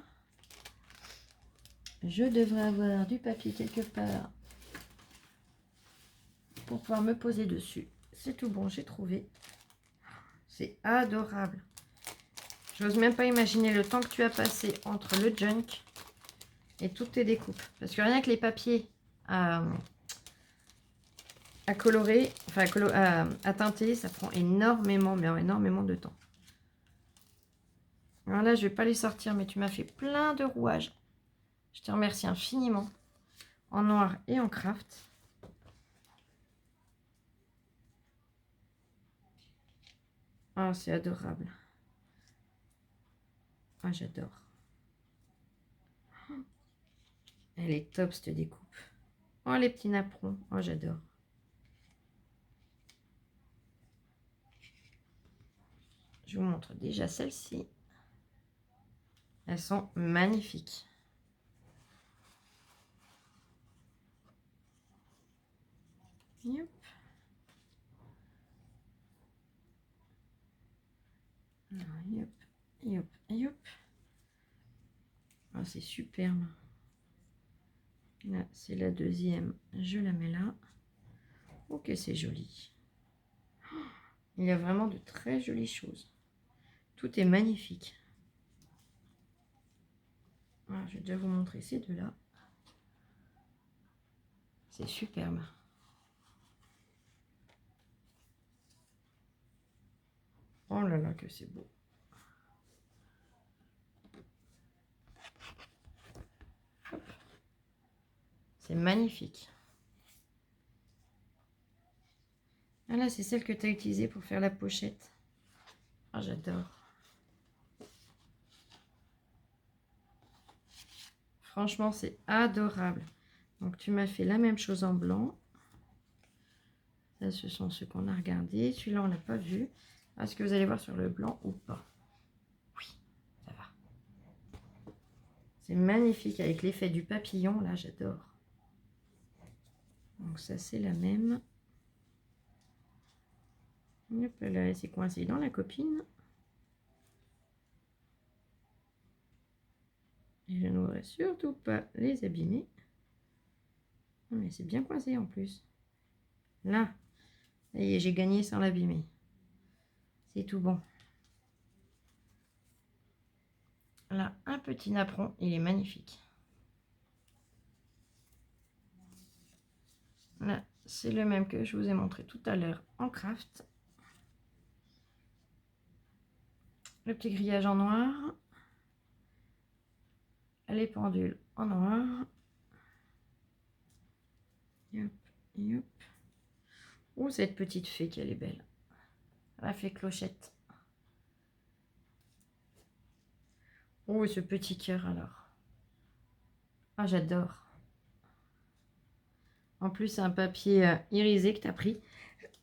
Je devrais avoir du papier quelque part pour pouvoir me poser dessus. C'est tout bon, j'ai trouvé. C'est adorable. Je n'ose même pas imaginer le temps que tu as passé entre le junk et toutes tes découpes. Parce que rien que les papiers à colorer, enfin à teinter, ça prend énormément, mais énormément de temps. Alors là, je ne vais pas les sortir, mais tu m'as fait plein de rouages. Je te remercie infiniment. En noir et en craft. Ah, c'est adorable. Ah, j'adore. Elle est top, cette découpe. Oh, les petits napperons. Oh, j'adore. Je vous montre déjà celles-ci. Elles sont magnifiques. Yep. Alors, yop, yop, yop. Oh, c'est superbe. Là, c'est la deuxième. Je la mets là. Ok, c'est joli. Il y a vraiment de très jolies choses. Tout est magnifique. Alors, je vais déjà vous montrer ces deux-là. C'est superbe. Oh là là, que c'est beau. C'est magnifique. Ah là, c'est celle que tu as utilisée pour faire la pochette. Ah, j'adore. Franchement, c'est adorable. Donc, tu m'as fait la même chose en blanc. Ça, ce sont ceux qu'on a regardés. Celui-là, on n'a pas vu. Est-ce que vous allez voir sur le blanc ou pas? Oui, ça va. C'est magnifique avec l'effet du papillon. Là, j'adore. Donc, ça, c'est la même. Hop là, c'est coincé dans la copine. Et je ne voudrais surtout pas les abîmer. Non, mais c'est bien coincé en plus. Là. Ça y est, j'ai gagné sans l'abîmer. C'est tout bon. Là, un petit napperon, il est magnifique. Là, c'est le même que je vous ai montré tout à l'heure en craft. Le petit grillage en noir. Les pendules en noir. Yop, yop. Oh, cette petite fée qu'elle est belle. La fée clochette. Oh, ce petit cœur alors. Ah, j'adore. En plus, c'est un papier irisé que tu as pris.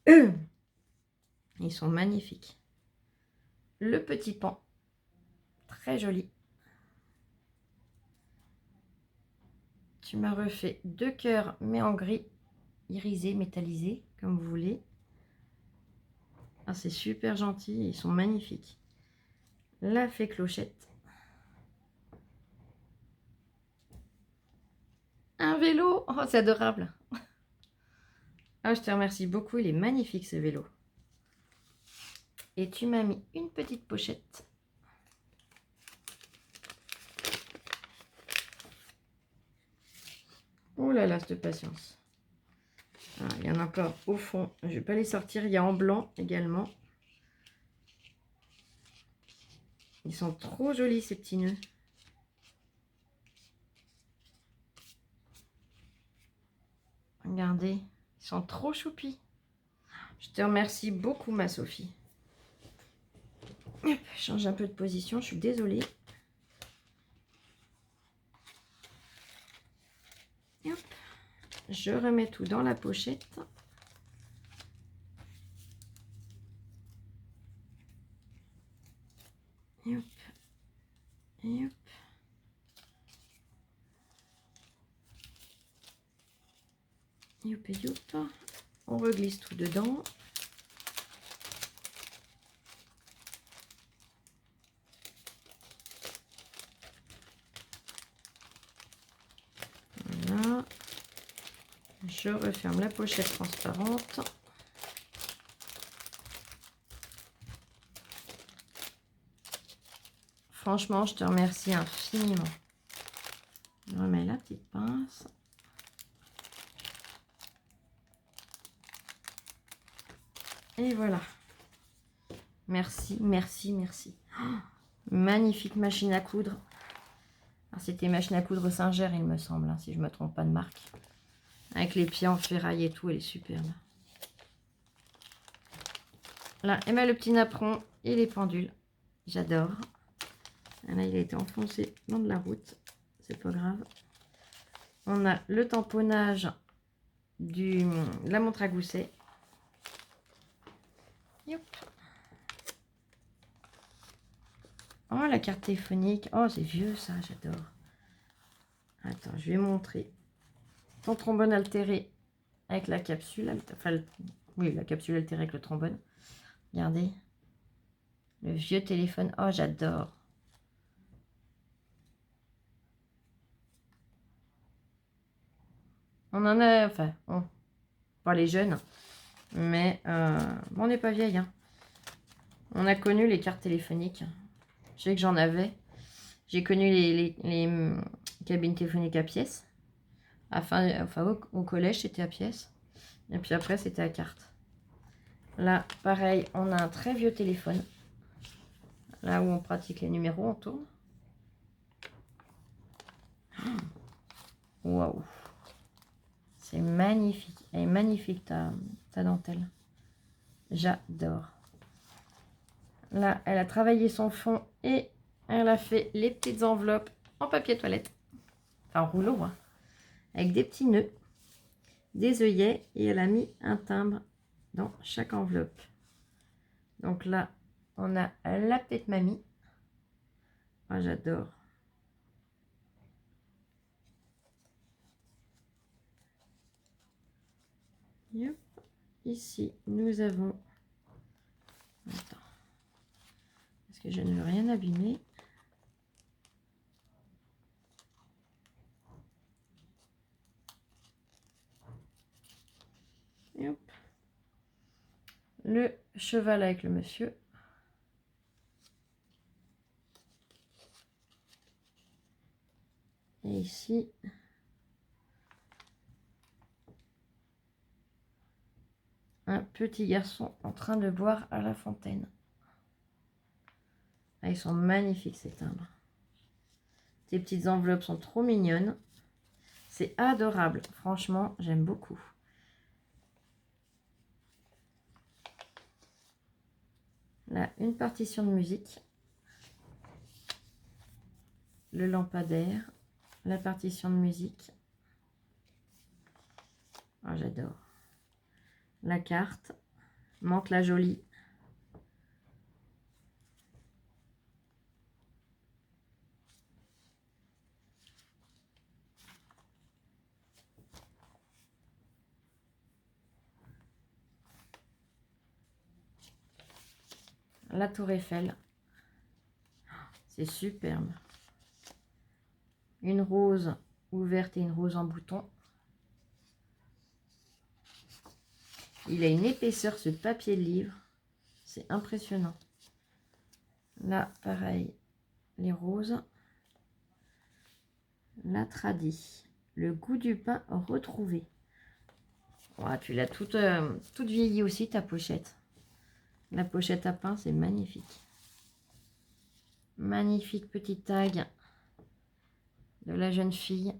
Ils sont magnifiques. Le petit pan. Très joli. Tu m'as refait 2 cœurs, mais en gris, irisé, métallisé, comme vous voulez. Ah, c'est super gentil. Ils sont magnifiques. La fée clochette. Un vélo. Oh, c'est adorable. Ah, je te remercie beaucoup. Il est magnifique, ce vélo. Et tu m'as mis une petite pochette. Oh là là, cette patience. Ah, il y en a encore au fond. Je ne vais pas les sortir. Il y a en blanc également. Ils sont trop jolis, ces petits nœuds. Regardez, ils sont trop choupis. Je te remercie beaucoup, ma Sophie. Hop, je change un peu de position, je suis désolée. Hop, je remets tout dans la pochette. Et hop, et hop. Youp et youp. On reglisse tout dedans. Voilà. Je referme la pochette transparente. Franchement, je te remercie infiniment. Je remets la petite pince. Et voilà. Merci, merci, merci. Oh, magnifique machine à coudre. C'était machine à coudre Singer, il me semble, hein, si je ne me trompe pas de marque. Avec les pieds en ferraille et tout, elle est superbe. Là, et bien le petit napperon et les pendules. J'adore. Là, il a été enfoncé dans de la route. C'est pas grave. On a le tamponnage de la montre à gousset. Yop. Oh, la carte téléphonique. Oh, c'est vieux ça, j'adore. Attends, je vais montrer. Ton trombone altéré avec la capsule. Enfin, oui, la capsule altérée avec le trombone. Regardez. Le vieux téléphone. Oh, j'adore. On en a... Enfin, pas les jeunes. Mais on n'est pas vieille. Hein. On a connu les cartes téléphoniques. Je sais que j'en avais. J'ai connu les cabines téléphoniques à pièces. Enfin, au collège, c'était à pièces. Et puis après, c'était à carte. Là, pareil, on a un très vieux téléphone. Là où on pratique les numéros, on tourne. Waouh! C'est magnifique. Elle est magnifique, ta dentelle. J'adore. Là, elle a travaillé son fond et elle a fait les petites enveloppes en papier toilette. Enfin, en rouleau, hein, avec des petits nœuds, des œillets. Et elle a mis un timbre dans chaque enveloppe. Donc là, on a la petite mamie. Ah, j'adore. Yep. Ici, nous avons... Attends. Parce que je ne veux rien abîmer. Et hop. le cheval avec le monsieur. Et ici, un petit garçon en train de boire à la fontaine. Ah, ils sont magnifiques ces timbres. Ces petites enveloppes sont trop mignonnes. C'est adorable. Franchement, j'aime beaucoup. Là, une partition de musique. Le lampadaire. La partition de musique. Oh, j'adore. La carte. Manque la jolie. La tour Eiffel. C'est superbe. Une rose ouverte et une rose en bouton. Il a une épaisseur, ce papier de livre. C'est impressionnant. Là, pareil, les roses. La tradie. Le goût du pain retrouvé. Ouais, tu l'as toute vieillie aussi, ta pochette. La pochette à pain, c'est magnifique. Magnifique petit tag de la jeune fille.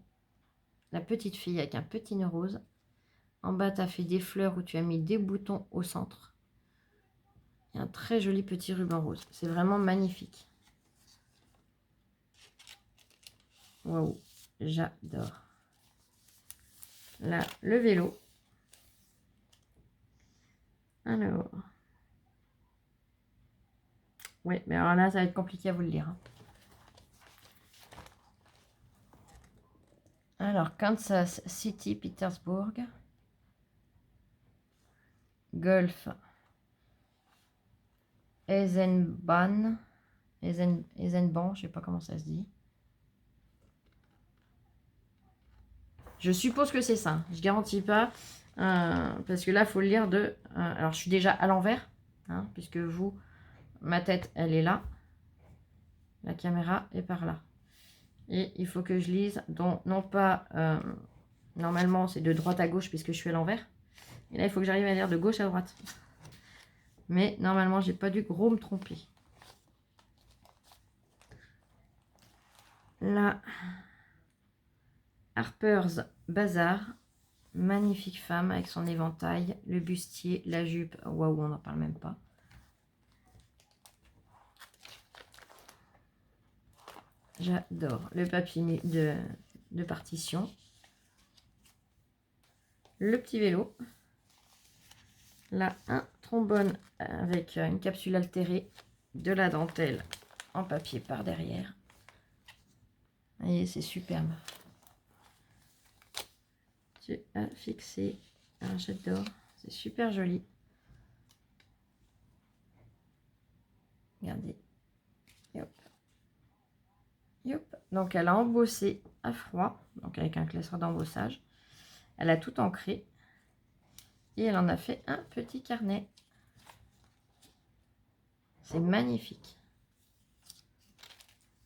La petite fille avec un petit nœud rose. En bas, tu as fait des fleurs où tu as mis des boutons au centre. Et un très joli petit ruban rose. C'est vraiment magnifique. Waouh, j'adore. Là, le vélo. Alors. Oui, mais alors là, ça va être compliqué à vous le lire. Alors, Kansas City, Petersburg. Golf. Eisenbahn. Eisenbahn, je sais pas comment ça se dit. Je suppose que c'est ça. Je garantis pas. Parce que là, il faut le lire de... alors, je suis déjà à l'envers. Hein, puisque vous, ma tête, elle est là. La caméra est par là. Et il faut que je lise. Donc, non pas... normalement, c'est de droite à gauche puisque je suis à l'envers. Et là, il faut que j'arrive à lire de gauche à droite. Mais normalement, j'ai pas dû gros me tromper. Là... Harper's Bazaar, magnifique femme avec son éventail, le bustier, la jupe, waouh, on n'en parle même pas. J'adore le papier de partition. Le petit vélo. Là, un trombone avec une capsule altérée, de la dentelle en papier par derrière. Et c'est superbe. Tu as fixé. Ah, j'adore. C'est super joli. Regardez. Et hop. Et hop. Donc, elle a embossé à froid. Donc, avec un classeur d'embossage. Elle a tout ancré. Et elle en a fait un petit carnet. C'est magnifique.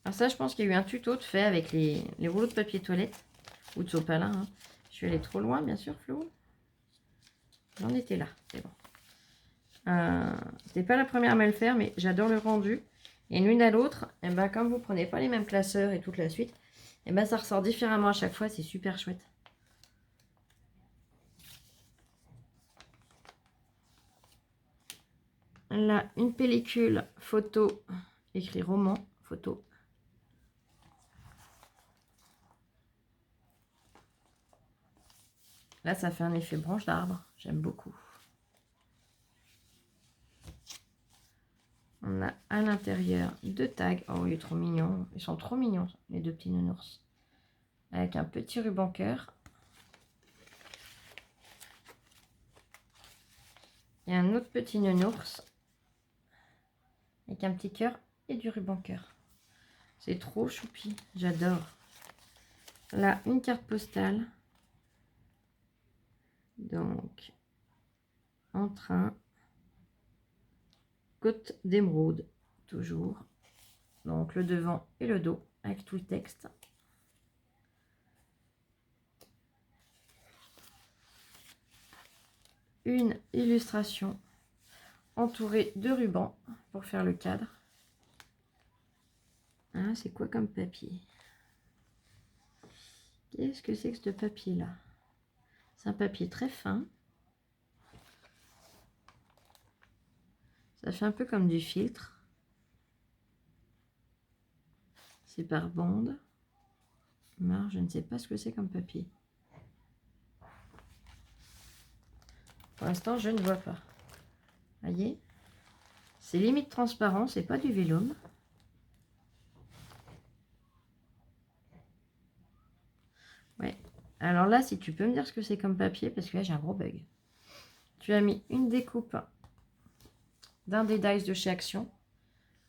Alors ça, je pense qu'il y a eu un tuto de fait avec les rouleaux de papier toilette. Ou de sopalin. Hein. Je suis allée trop loin, bien sûr, Flo. J'en étais là, c'est bon. C'était pas la première à me le faire, mais j'adore le rendu. Et l'une à l'autre, et ben, comme vous prenez pas les mêmes classeurs et toute la suite, et ben, ça ressort différemment à chaque fois. C'est super chouette. Là, une pellicule photo, écrit roman, photo. Là, ça fait un effet branche d'arbre. J'aime beaucoup. On a à l'intérieur deux tags. Oh, il est trop mignon. Ils sont trop mignons, les deux petits nounours. Avec un petit ruban cœur. Et un autre petit nounours. Avec un petit cœur et du ruban cœur. C'est trop choupi. J'adore. Là, une carte postale. Donc, en train. Côte d'émeraude, toujours. Donc le devant et le dos avec tout le texte. Une illustration entourée de rubans pour faire le cadre. Hein, c'est quoi comme papier? Qu'est-ce que c'est que ce papier-là? C'est un papier très fin. Ça fait un peu comme du filtre. C'est par bande. Je ne sais pas ce que c'est comme papier. Pour l'instant, je ne vois pas. Voyez? C'est limite transparent, c'est pas du vélum. Ouais. Alors là, si tu peux me dire ce que c'est comme papier, parce que là, j'ai un gros bug. Tu as mis une découpe d'un des dies de chez Action.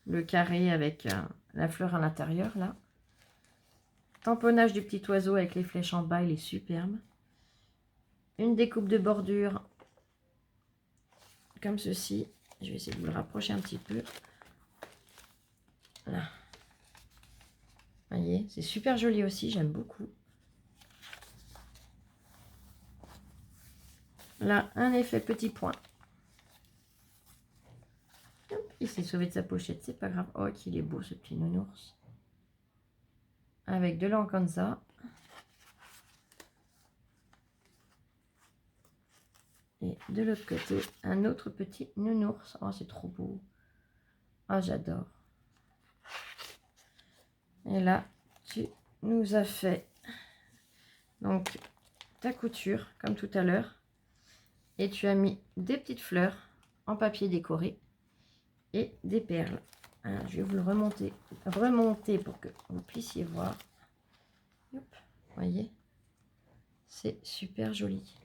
Le carré avec la fleur à l'intérieur, là. Tamponnage du petit oiseau avec les flèches en bas, il est superbe. Une découpe de bordure, comme ceci. Je vais essayer de vous le rapprocher un petit peu. Là. Vous voyez, c'est super joli aussi, j'aime beaucoup. Là, un effet petit point. Hop, il s'est sauvé de sa pochette, c'est pas grave. Oh, qu'il est beau ce petit nounours. Avec de l'organza. Et de l'autre côté, un autre petit nounours. Oh, c'est trop beau. Oh, j'adore. Et là, tu nous as fait donc ta couture, comme tout à l'heure. Et tu as mis des petites fleurs en papier décoré et des perles. Alors, je vais vous le remonter pour que vous puissiez voir. Hop, voyez, c'est super joli.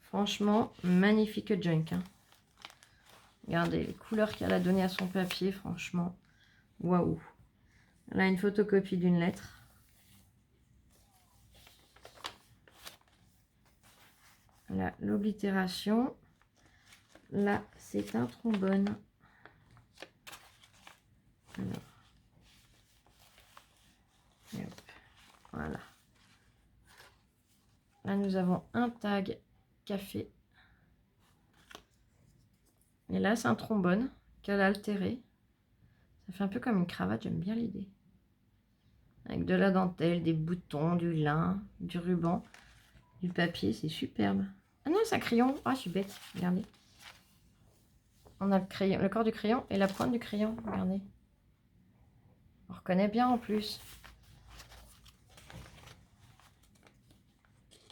Franchement, magnifique junk. Hein. Regardez les couleurs qu'elle a données à son papier, franchement, waouh. Là, une photocopie d'une lettre. Là, l'oblitération. Là, c'est un trombone. Alors. Et hop, voilà. Là, nous avons un tag café. Et là, c'est un trombone qu'elle a altéré. Ça fait un peu comme une cravate, j'aime bien l'idée. Avec de la dentelle, des boutons, du lin, du ruban, du papier, c'est superbe. Ah non, c'est un crayon. Ah, je suis bête, regardez. On a le crayon, le corps du crayon et la pointe du crayon, regardez. On reconnaît bien en plus.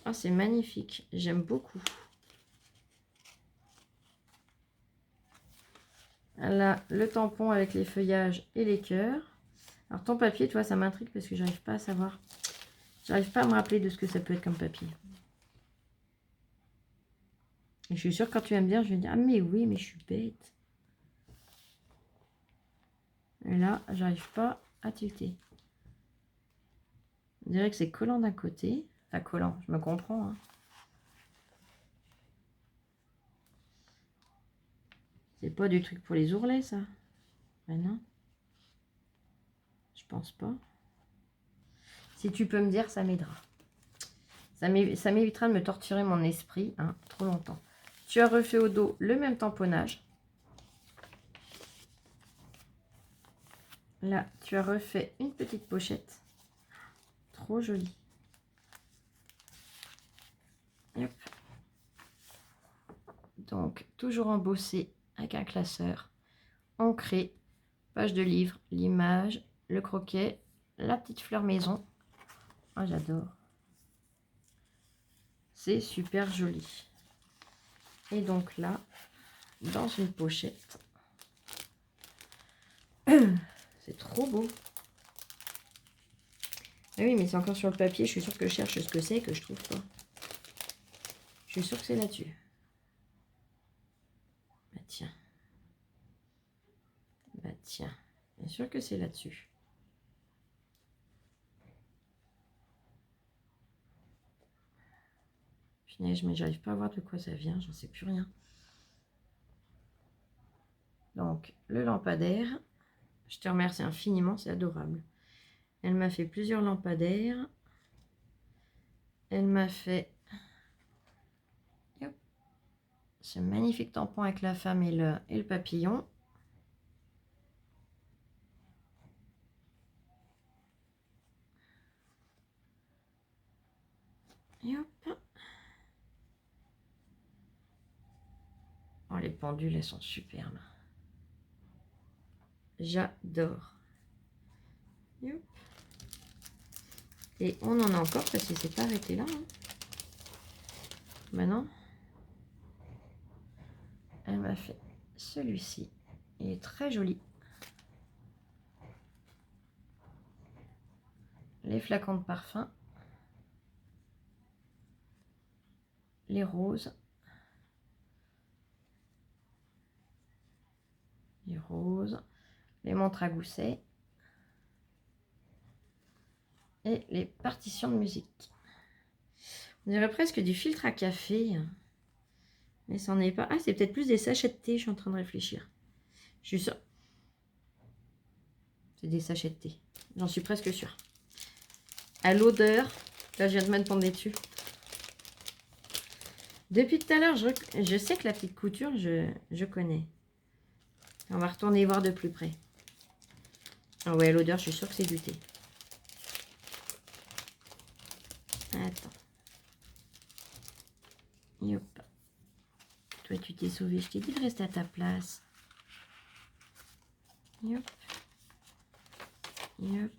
Ah, c'est magnifique, j'aime beaucoup. Là, le tampon avec les feuillages et les cœurs. Alors, ton papier, toi, ça m'intrigue parce que j'arrive pas à savoir. J'arrive pas à me rappeler de ce que ça peut être comme papier. Et je suis sûre que quand tu vas me dire, je vais dire, ah mais oui, mais je suis bête. Et là, j'arrive pas à tilter. On dirait que c'est collant d'un côté. Enfin, collant, je me comprends. Hein. C'est pas du truc pour les ourlets, ça. Ben non. Je pense pas. Si tu peux me dire, ça m'aidera. Ça m'évitera de me torturer mon esprit hein, trop longtemps. Tu as refait au dos le même tamponnage. Là, tu as refait une petite pochette. Trop jolie. Hop. Donc, toujours embossé avec un classeur. Ancré. Page de livre. L'image. Le croquet. La petite fleur maison. Ah, j'adore. C'est super joli. Et donc là, dans une pochette. C'est trop beau. Ah oui, mais c'est encore sur le papier. Je suis sûre que je cherche ce que c'est que je trouve pas. Je suis sûre que c'est là-dessus. Bah tiens. Bah tiens. Bien sûr que c'est là-dessus. Punaise, mais j'arrive pas à voir de quoi ça vient, j'en sais plus rien. Donc, le lampadaire. Je te remercie infiniment, c'est adorable. Elle m'a fait plusieurs lampadaires. Elle m'a fait ce magnifique tampon avec la femme et le papillon. Et hop. Oh, les pendules, elles sont superbes. J'adore. Et on en a encore parce qu'il ne s'est pas arrêté là. Hein. Maintenant, elle m'a fait celui-ci. Il est très joli. Les flacons de parfum. Les roses. Les roses. Les montres à gousset. Et les partitions de musique. On dirait presque du filtre à café. Mais ça n'en est pas. Ah, c'est peut-être plus des sachets de thé, je suis en train de réfléchir. Je suis sûre. C'est des sachets de thé. J'en suis presque sûre. À l'odeur, là je viens de me tomber dessus. Depuis tout à l'heure, je sais que la petite couture, je connais. On va retourner voir de plus près. Ah ouais, l'odeur, je suis sûre que c'est du thé. Attends. Yop. Toi, tu t'es sauvé. Je t'ai dit de rester à ta place. Yop. Yop.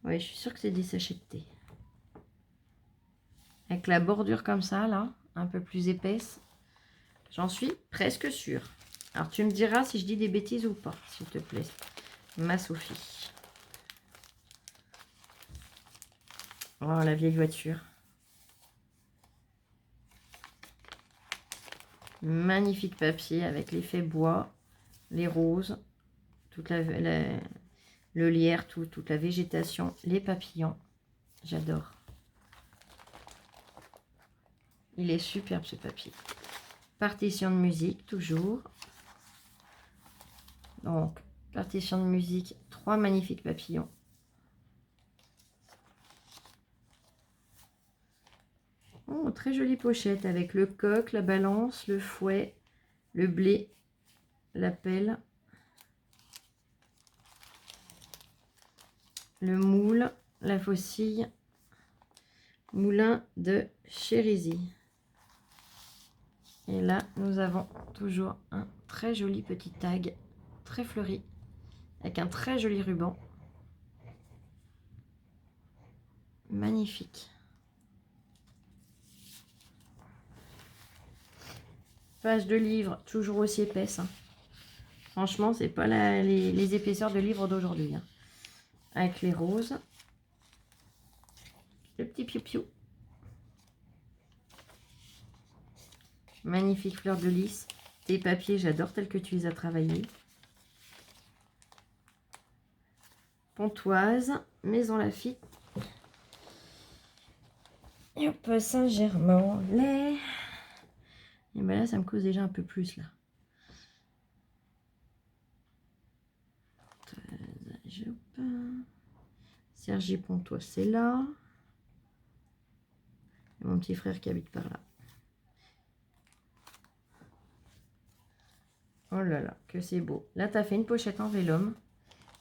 Ouais, je suis sûre que c'est des sachets de thé. Avec la bordure comme ça, là, un peu plus épaisse. J'en suis presque sûre. Alors, tu me diras si je dis des bêtises ou pas, s'il te plaît. Ma Sophie. Oh, la vieille voiture. Magnifique papier avec l'effet bois, les roses, toute le lierre, toute la végétation, les papillons. J'adore. Il est superbe ce papier. Partition de musique, toujours. Donc, partition de musique, 3 magnifiques papillons. Oh, très jolie pochette avec le coq, la balance, le fouet, le blé, la pelle, le moule, la faucille, moulin de Chérisy. Et là, nous avons toujours un très joli petit tag, très fleuri, avec un très joli ruban. Magnifique. Page de livre, toujours aussi épaisse. Hein. Franchement, c'est pas les épaisseurs de livres d'aujourd'hui. Hein. Avec les roses. Le petit piou-piou. Magnifique fleur de lys. Tes papiers, j'adore tels que tu les as travaillés. Pontoise, Maison Lafitte. Et hop, Saint-Germain-en-Laye. Et ben là, ça me cause déjà un peu plus là. Sergi Pontoise, c'est là. Et mon petit frère qui habite par là. Oh là là, que c'est beau. Là, tu as fait une pochette en vélum.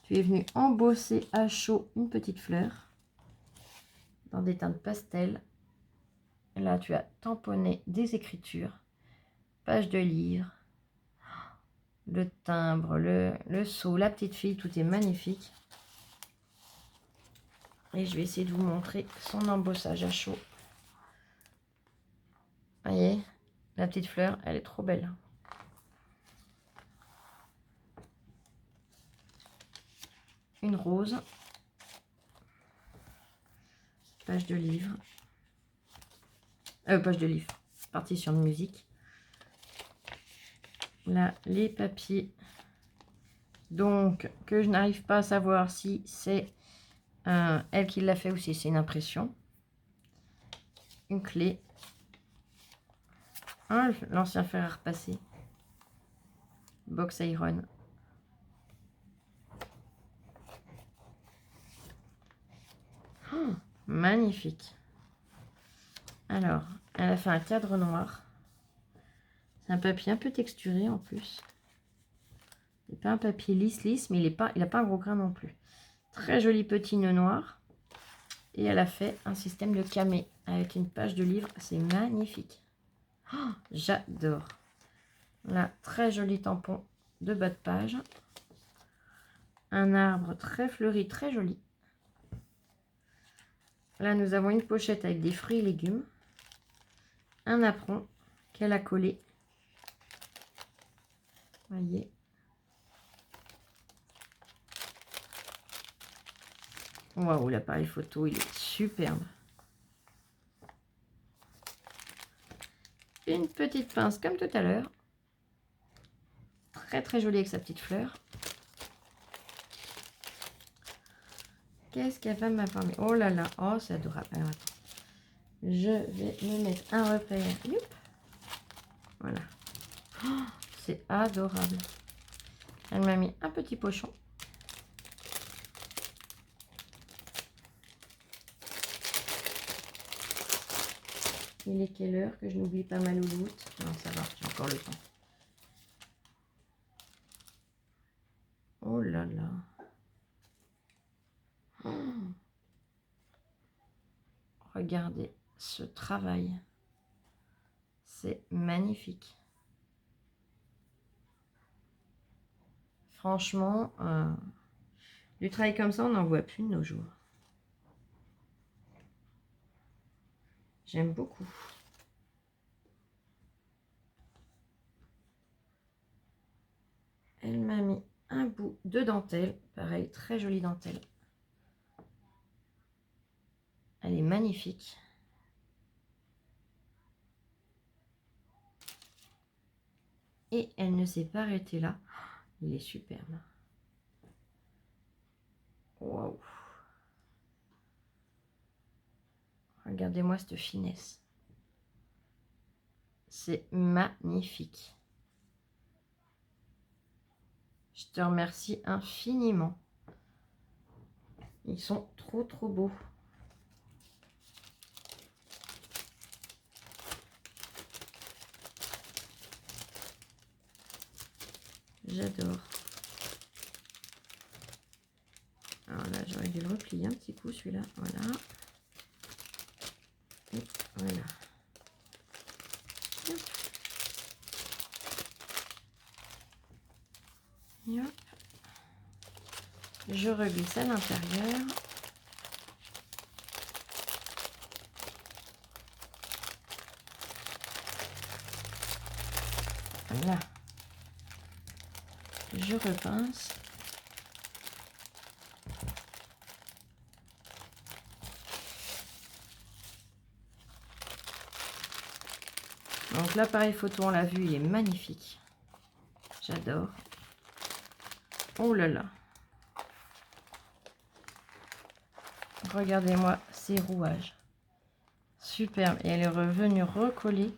Tu es venu embosser à chaud une petite fleur dans des teintes pastel. Et là, tu as tamponné des écritures, page de livre, le timbre, le seau, la petite fille, tout est magnifique. Et je vais essayer de vous montrer son embossage à chaud. Vous voyez, la petite fleur, elle est trop belle. Une rose. Page de livre. Page de livre. Partition de musique. Là, les papiers. Donc, que je n'arrive pas à savoir si c'est elle qui l'a fait ou si c'est une impression. une clé. L'ancien fer à repasser. Box iron. Oh, magnifique. Alors, elle a fait un cadre noir. C'est un papier un peu texturé en plus. C'est pas un papier lisse, mais il n'a pas un gros grain non plus. Très joli petit nœud noir. Et elle a fait un système de camé avec une page de livre. C'est magnifique. Oh, j'adore. Là, très joli tampon de bas de page. Un arbre très fleuri, très joli. Là, nous avons une pochette avec des fruits et légumes. Un apron qu'elle a collé. Voyez. Waouh, l'appareil photo, il est superbe. Une petite pince comme tout à l'heure. Très très jolie avec sa petite fleur. Qu'est-ce qu'elle va m'informer? Oh là là, oh c'est adorable. Alors attends, je vais me mettre un repère. Youp. Voilà. Oh, c'est adorable. Elle m'a mis un petit pochon. Il est quelle heure que je n'oublie pas ma louloute? Non, ça va, j'ai encore le temps. Oh là là. Oh. Regardez ce travail. C'est magnifique. Franchement, du travail comme ça, on n'en voit plus de nos jours. J'aime beaucoup. Elle m'a mis un bout de dentelle. Pareil, très jolie dentelle. Elle est magnifique. Et elle ne s'est pas arrêtée là. Il est superbe. Waouh. Regardez-moi cette finesse. C'est magnifique. Je te remercie infiniment. Ils sont trop trop beaux. J'adore. Alors là, j'aurais dû le replier un petit coup, celui-là. Voilà. Et voilà. Hop. Et hop. Je reglisse à l'intérieur. Voilà. Je repince. Donc l'appareil photo, on l'a vu, il est magnifique. J'adore. Oh là là. Regardez-moi ces rouages. Superbe. Et elle est revenue recoller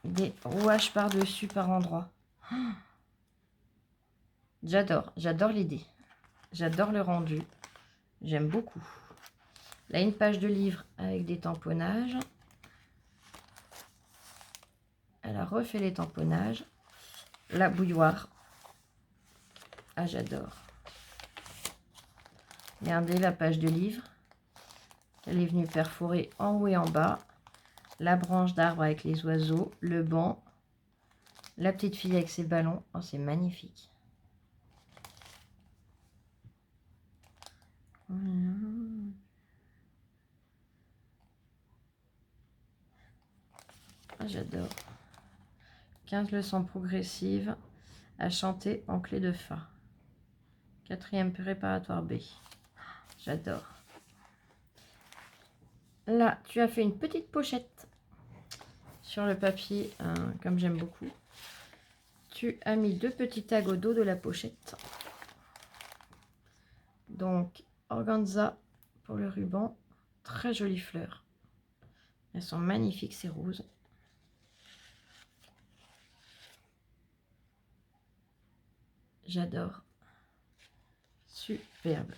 des rouages par-dessus par endroits. Oh, j'adore. J'adore l'idée. J'adore le rendu. J'aime beaucoup. Là, une page de livre avec des tamponnages. Elle a refait les tamponnages. La bouilloire. Ah, j'adore. Regardez la page de livre. Elle est venue perforer en haut et en bas. La branche d'arbre avec les oiseaux. Le banc. La petite fille avec ses ballons. Oh, c'est magnifique. Voilà. Ah, j'adore. 15 leçons progressives à chanter en clé de fa. 4e préparatoire B. J'adore. Là, tu as fait une petite pochette sur le papier, comme j'aime beaucoup. Tu as mis 2 petits tags au dos de la pochette. Donc, organza pour le ruban. Très jolie fleur. Elles sont magnifiques, ces roses. J'adore. Superbe.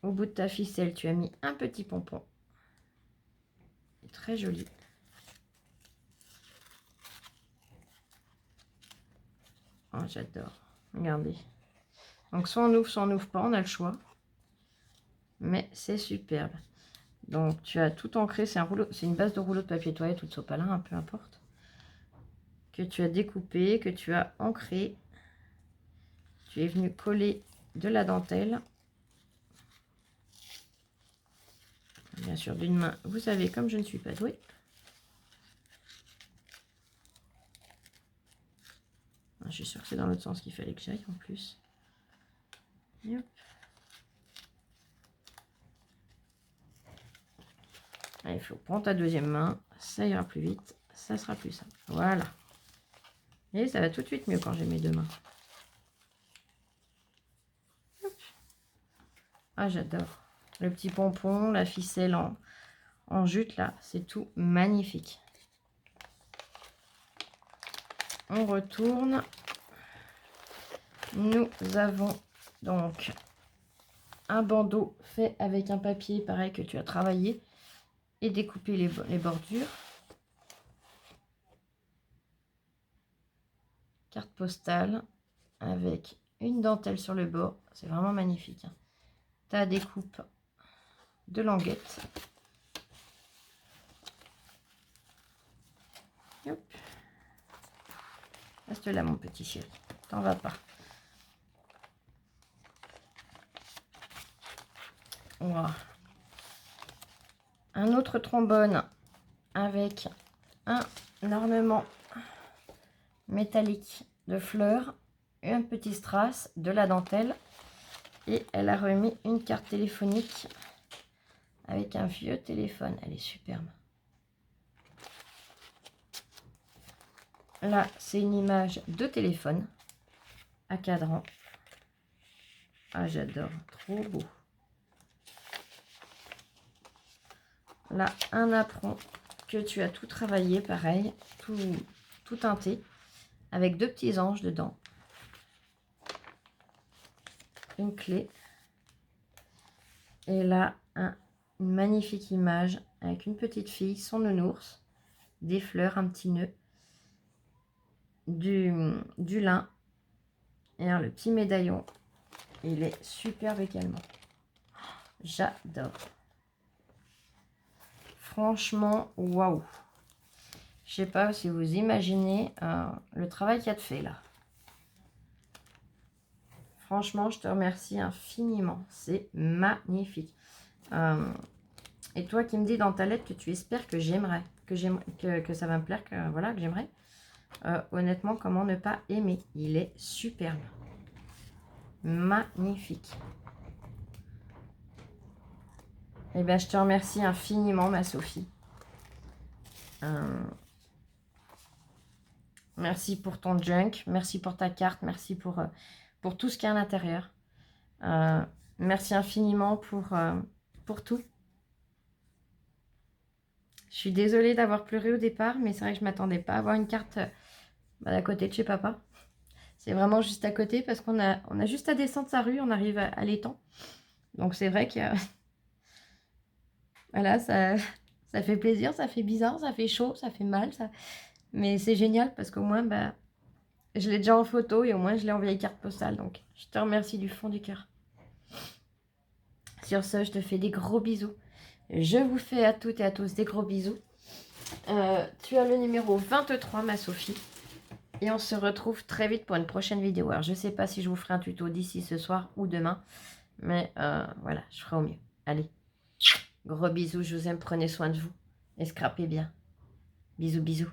Au bout de ta ficelle, tu as mis un petit pompon. Très joli. Oh, j'adore. Regardez. Donc, soit on n'ouvre pas, on a le choix. Mais c'est superbe. Donc, tu as tout ancré. C'est un rouleau, c'est une base de rouleau de papier toilette ou de sopalin, peu importe. Que tu as découpé, que tu as ancré. Tu es venu coller de la dentelle. Bien sûr, d'une main, vous savez, comme je ne suis pas douée. Je suis sûre que c'est dans l'autre sens qu'il fallait que j'aille en plus. Et hop. Allez Flo, prends ta deuxième main, ça ira plus vite, ça sera plus simple. Voilà. Et ça va tout de suite mieux quand j'ai mes deux mains. Hop. Ah, j'adore. Le petit pompon, la ficelle en jute là, c'est tout magnifique. On retourne. Nous avons donc un bandeau fait avec un papier pareil que tu as travaillé et découpé les bordures. Carte postale avec une dentelle sur le bord. C'est vraiment magnifique. Ta découpe de languettes. Hop. Reste là mon petit chéri. T'en vas pas. Wow. Un autre trombone avec un ornement métallique de fleurs, un petit strass, de la dentelle, et elle a remis une carte téléphonique avec un vieux téléphone. Elle est superbe. Là, c'est une image de téléphone à cadran. Ah, j'adore, trop beau. Là, un apron que tu as tout travaillé, pareil, tout teinté, avec deux petits anges dedans. Une clé. Et là, une magnifique image avec une petite fille, son nounours, des fleurs, un petit nœud, du lin et le petit médaillon. Il est superbe également. J'adore. Franchement, waouh. Je sais pas si vous imaginez le travail qu'il y a de fait là. Franchement, je te remercie infiniment. C'est magnifique. Et toi qui me dis dans ta lettre que tu espères que j'aimerais, que ça va me plaire, que voilà, que j'aimerais. Honnêtement, comment ne pas aimer? Il est superbe. Magnifique. Eh bien, je te remercie infiniment, ma Sophie. Merci pour ton junk, merci pour ta carte, merci pour tout ce qu'il y a à l'intérieur. Merci infiniment pour tout. Je suis désolée d'avoir pleuré au départ, mais c'est vrai que je ne m'attendais pas à avoir une carte à côté de chez papa. C'est vraiment juste à côté parce qu'on a juste à descendre sa rue, on arrive à l'étang. Donc c'est vrai que voilà, ça fait plaisir, ça fait bizarre, ça fait chaud, ça fait mal, mais c'est génial parce qu'au moins, je l'ai déjà en photo et au moins je l'ai en vieille carte postale. Donc je te remercie du fond du cœur. Sur ce, je te fais des gros bisous. Je vous fais à toutes et à tous des gros bisous. Tu as le numéro 23, ma Sophie. Et on se retrouve très vite pour une prochaine vidéo. Alors, je ne sais pas si je vous ferai un tuto d'ici ce soir ou demain. Mais voilà, je ferai au mieux. Allez, gros bisous, je vous aime, prenez soin de vous. Et scrapez bien. Bisous, bisous.